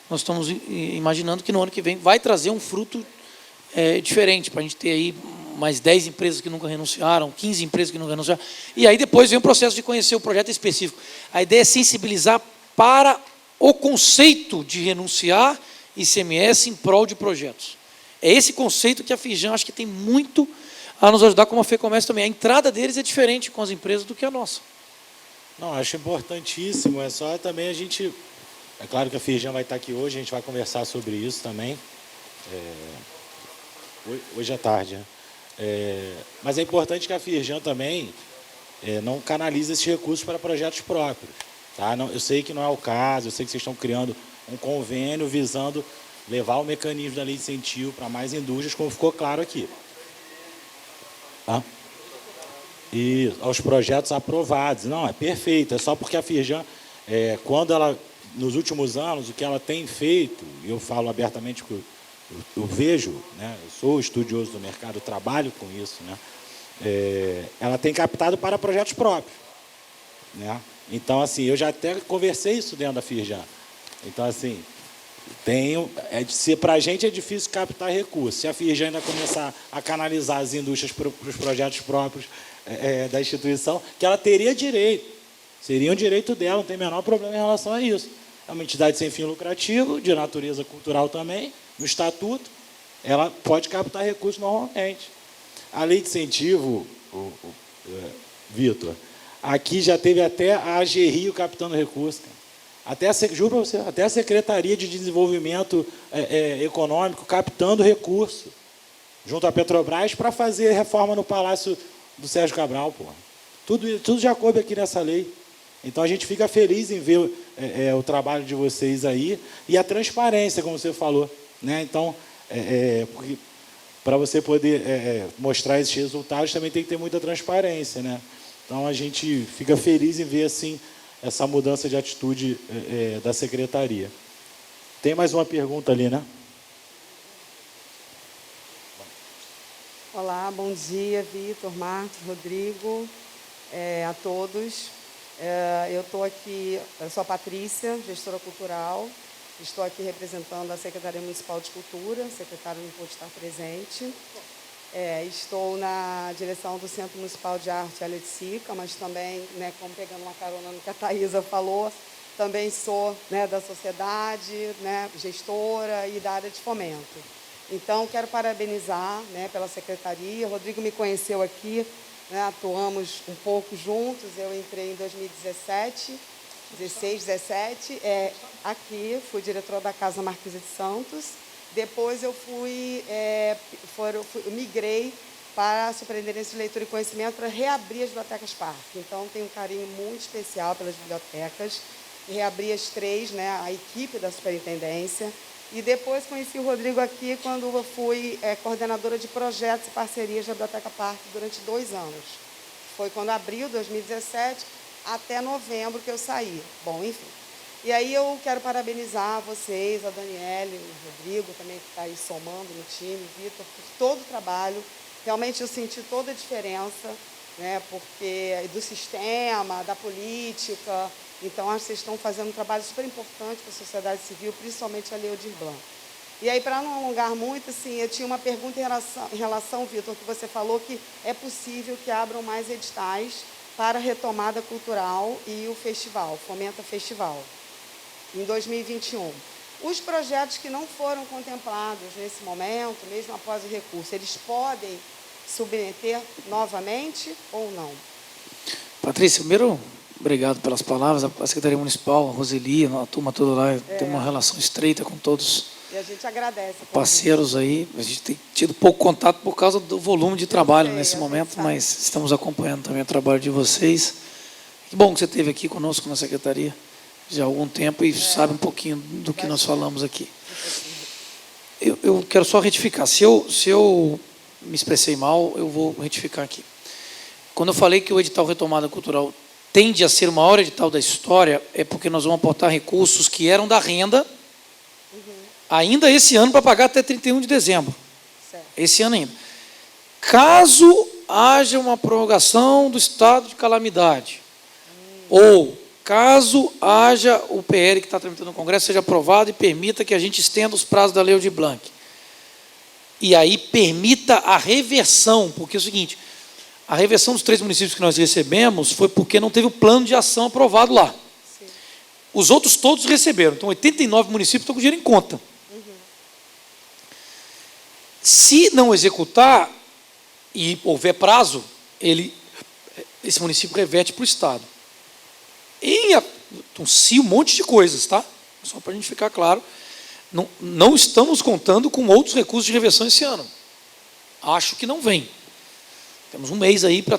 B: nós estamos imaginando que no ano que vem vai trazer um fruto diferente, para a gente ter aí mais 10 empresas que nunca renunciaram, 15 empresas que nunca renunciaram. E aí depois vem o processo de conhecer o projeto específico. A ideia é sensibilizar para o conceito de renunciar ICMS em prol de projetos. É esse conceito que a Firjan acho que tem muito a nos ajudar, como a FEComércio também. A entrada deles é diferente com as empresas do que a nossa.
A: Não, acho importantíssimo. É só também a gente... É claro que a Firjan vai estar aqui hoje, a gente vai conversar sobre isso também. Hoje à tarde. Mas é importante que a Firjan também não canalize esses recursos para projetos próprios. Tá? Não, eu sei que não é o caso, eu sei que vocês estão criando um convênio visando levar o mecanismo da lei de incentivo para mais indústrias, como ficou claro aqui. Tá? E aos projetos aprovados. Não, é perfeito. É só porque a Firjan, quando ela, nos últimos anos, o que ela tem feito, eu falo abertamente que eu vejo, né, eu sou estudioso do mercado, trabalho com isso, né, ela tem captado para projetos próprios. Né? Então, assim, eu já até conversei isso dentro da Firjan. Então, assim, para a gente é difícil captar recursos. Se a Firjan ainda começar a canalizar as indústrias para os projetos próprios da instituição, que ela teria direito, seria um direito dela, não tem o menor problema em relação a isso. É uma entidade sem fim lucrativo, de natureza cultural também, no estatuto, ela pode captar recursos normalmente. A lei de incentivo, Vitor, aqui já teve até a AGRIO captando recursos. Juro para você, até a Secretaria de Desenvolvimento Econômico captando recurso, junto à Petrobras, para fazer reforma no Palácio do Sérgio Cabral. Pô. Tudo já coube aqui nessa lei. Então, a gente fica feliz em ver o trabalho de vocês aí e a transparência, como você falou. Né? Então, para você poder mostrar esses resultados, também tem que ter muita transparência. Né? Então, a gente fica feliz em ver assim, essa mudança de atitude da secretaria. Tem mais uma pergunta ali, né?
J: Olá, bom dia, Vitor, Marcos, Rodrigo, a todos. Eu estou aqui, eu sou a Patrícia, gestora cultural, estou aqui representando a Secretaria Municipal de Cultura, o secretário não pôde estar presente. Estou na direção do Centro Municipal de Arte Hélio de Sica, mas também, né, como pegando uma carona no que a Thaisa falou, também sou, né, da sociedade, né, gestora e da área de fomento. Então, quero parabenizar, né, pela secretaria. O Rodrigo me conheceu aqui, né, atuamos um pouco juntos. Eu entrei em 2017, 16, 17, aqui, fui diretora da Casa Marquesa de Santos. Depois eu migrei para a Superintendência de Leitura e Conhecimento para reabrir as bibliotecas Parque. Então, tenho um carinho muito especial pelas bibliotecas. E reabri as 3, né, a equipe da superintendência. E depois conheci o Rodrigo aqui quando eu fui coordenadora de projetos e parcerias da Biblioteca Parque durante 2 anos. Foi quando abriu, 2017, até novembro que eu saí. Bom, enfim. E aí eu quero parabenizar vocês, a Daniele, o Rodrigo também, que está aí somando no time, o Vitor, por todo o trabalho. Realmente eu senti toda a diferença, né, porque do sistema, da política. Então, acho que vocês estão fazendo um trabalho super importante para a sociedade civil, principalmente a Lei Aldir Blanc. E aí, para não alongar muito, assim, eu tinha uma pergunta em relação, Vitor, que você falou que é possível que abram mais editais para a retomada cultural e o festival, Fomenta Festival, em 2021. Os projetos que não foram contemplados nesse momento, mesmo após o recurso, eles podem submeter novamente ou não?
B: Patrícia, primeiro, obrigado pelas palavras. A Secretaria Municipal, a Roseli, a turma toda lá, tem uma relação estreita com todos
J: E a gente agradece.
B: parceiros aí. A gente tem tido pouco contato por causa do volume de trabalho nesse momento, mas estamos acompanhando também o trabalho de vocês. Que bom que você esteve aqui conosco na Secretaria já há algum tempo e sabe um pouquinho do que nós falamos aqui. Eu quero só retificar. Se eu me expressei mal, eu vou retificar aqui. Quando eu falei que o edital Retomada Cultural tende a ser o maior edital da história, é porque nós vamos aportar recursos que eram da renda, ainda esse ano, para pagar até 31 de dezembro.
J: Certo.
B: Esse ano ainda. Caso haja uma prorrogação do estado de calamidade, ou caso haja o PL que está tramitando no Congresso seja aprovado e permita que a gente estenda os prazos da Lei Aldir Blanc. E aí permita a reversão, porque é o seguinte, a reversão dos 3 municípios que nós recebemos foi porque não teve o plano de ação aprovado lá.
J: Sim.
B: Os outros todos receberam, então 89 municípios estão com dinheiro em conta. Se não executar e houver prazo, esse município reverte para o Estado. Um monte de coisas, tá? Só para a gente ficar claro, não estamos contando com outros recursos de reversão esse ano. Acho que não vem. Temos um mês aí para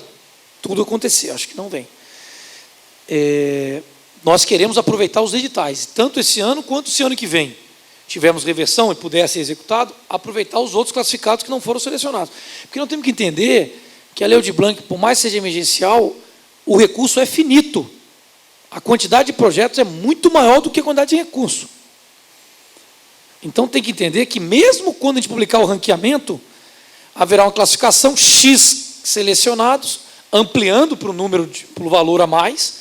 B: tudo acontecer, acho que não vem. Nós queremos aproveitar os editais, tanto esse ano quanto esse ano que vem. Tivermos reversão e puder ser executado, aproveitar os outros classificados que não foram selecionados. Porque nós temos que entender que a Lei Aldir Blanc, por mais que seja emergencial, o recurso é finito. A quantidade de projetos é muito maior do que a quantidade de recurso. Então tem que entender que mesmo quando a gente publicar o ranqueamento, haverá uma classificação X selecionados, ampliando para o valor a mais,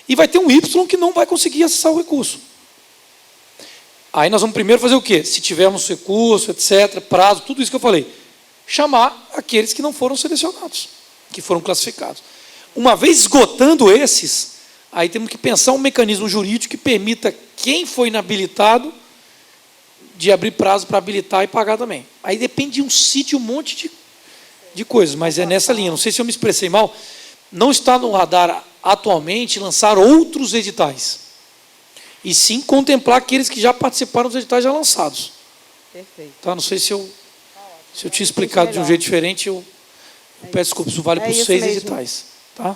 B: e vai ter um Y que não vai conseguir acessar o recurso. Aí nós vamos primeiro fazer o quê? Se tivermos recurso, etc., prazo, tudo isso que eu falei, chamar aqueles que não foram selecionados, que foram classificados. Uma vez esgotando esses, aí temos que pensar um mecanismo jurídico que permita quem foi inabilitado de abrir prazo para habilitar e pagar também. Aí depende de um monte de coisas, mas é nessa linha. Não sei se eu me expressei mal. Não está no radar atualmente lançar outros editais, e sim contemplar aqueles que já participaram dos editais já lançados.
J: Perfeito.
B: Tá? Não sei se eu tinha explicado de um jeito diferente, eu peço desculpa, isso vale para os 6 editais. Tá?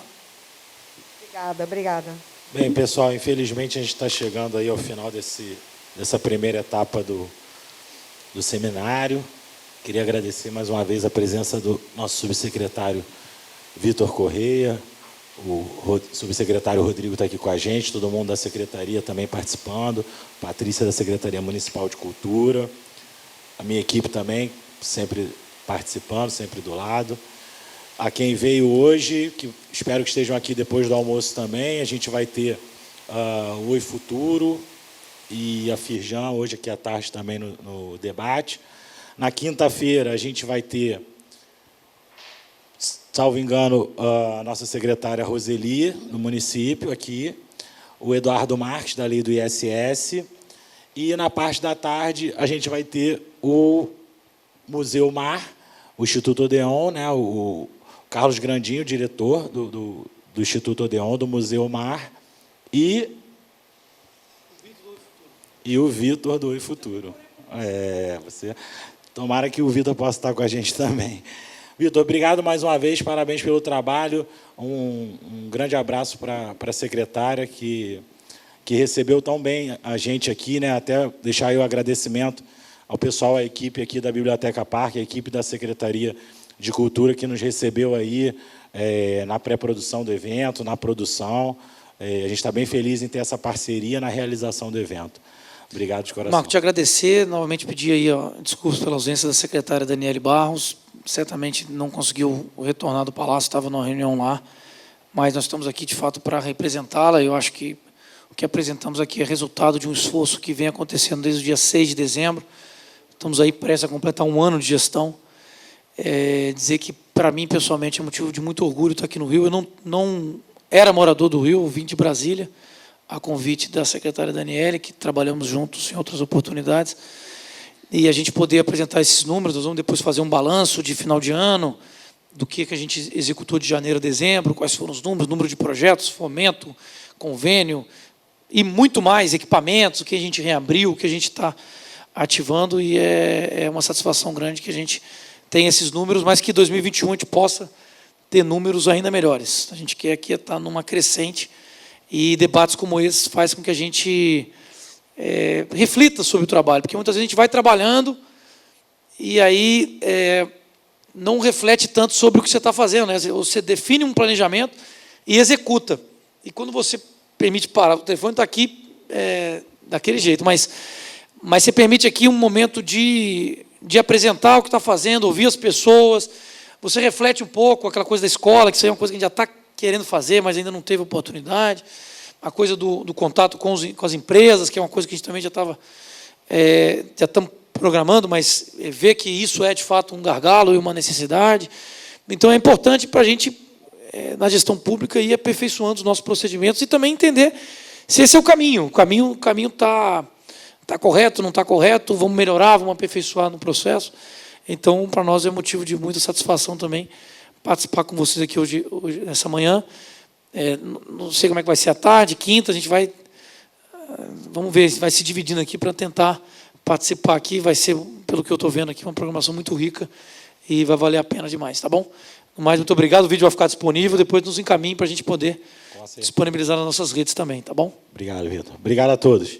J: Obrigada.
A: Bem, pessoal, infelizmente a gente está chegando aí ao final dessa primeira etapa do seminário. Queria agradecer mais uma vez a presença do nosso subsecretário Vitor Correia, o subsecretário Rodrigo está aqui com a gente, todo mundo da secretaria também participando, Patrícia da Secretaria Municipal de Cultura, a minha equipe também sempre participando, sempre do lado. A quem veio hoje, que espero que estejam aqui depois do almoço também, a gente vai ter o Oi Futuro e a Firjan hoje aqui à tarde também no debate. Na quinta-feira a gente vai ter, salvo engano, a nossa secretária Roseli, do município aqui, o Eduardo Marques, da lei do ISS, e na parte da tarde a gente vai ter o Museu Mar, o Instituto Odeon, né, o Carlos Grandinho, diretor do Instituto Odeon, do Museu Mar, e o Vitor do Oi Futuro. Tomara que o Vitor possa estar com a gente também. Vitor, obrigado mais uma vez, parabéns pelo trabalho, um grande abraço para a secretária que recebeu tão bem a gente aqui, né? Até deixar aí o agradecimento ao pessoal, à equipe aqui da Biblioteca Parque, a equipe da Secretaria de Cultura que nos recebeu aí na pré-produção do evento, na produção. A gente está bem feliz em ter essa parceria na realização do evento. Obrigado de coração.
B: Marco, te agradecer, novamente pedir aí, desculpas pela ausência da secretária Daniele Barros, certamente não conseguiu retornar do Palácio, estava numa reunião lá, mas nós estamos aqui, de fato, para representá-la. Eu acho que o que apresentamos aqui é resultado de um esforço que vem acontecendo desde o dia 6 de dezembro. Estamos aí prestes a completar um ano de gestão. Dizer que, para mim, pessoalmente, é motivo de muito orgulho estar aqui no Rio. Eu não era morador do Rio, eu vim de Brasília, a convite da secretária Daniele, que trabalhamos juntos em outras oportunidades, e a gente poder apresentar esses números. Nós vamos depois fazer um balanço de final de ano, do que a gente executou de janeiro a dezembro, quais foram os números, número de projetos, fomento, convênio, e muito mais, equipamentos, o que a gente reabriu, o que a gente está ativando, e é uma satisfação grande que a gente tem esses números, mas que em 2021 a gente possa ter números ainda melhores. A gente quer aqui estar numa crescente, e debates como esses fazem com que a gente reflita sobre o trabalho, porque muitas vezes a gente vai trabalhando e aí não reflete tanto sobre o que você está fazendo, né? Você define um planejamento e executa. E quando você permite parar, o telefone está aqui daquele jeito, mas você permite aqui um momento de apresentar o que está fazendo, ouvir as pessoas, você reflete um pouco aquela coisa da escola, que isso aí é uma coisa que a gente já está querendo fazer, mas ainda não teve oportunidade, a coisa do contato com as empresas, que é uma coisa que a gente também já estamos programando, mas ver que isso é, de fato, um gargalo e uma necessidade. Então, é importante para a gente, na gestão pública, ir aperfeiçoando os nossos procedimentos e também entender se esse é o caminho. O caminho está correto, não está correto, vamos melhorar, vamos aperfeiçoar no processo. Então, para nós é motivo de muita satisfação também participar com vocês aqui hoje nessa manhã. Não sei como é que vai ser à tarde, quinta, a gente vai... Vamos ver, vai se dividindo aqui para tentar participar aqui. Vai ser, pelo que eu estou vendo aqui, uma programação muito rica e vai valer a pena demais, tá bom? Mais muito obrigado, o vídeo vai ficar disponível, depois nos encaminhe para a gente poder disponibilizar nas nossas redes também, tá bom?
A: Obrigado, Vitor. Obrigado a todos.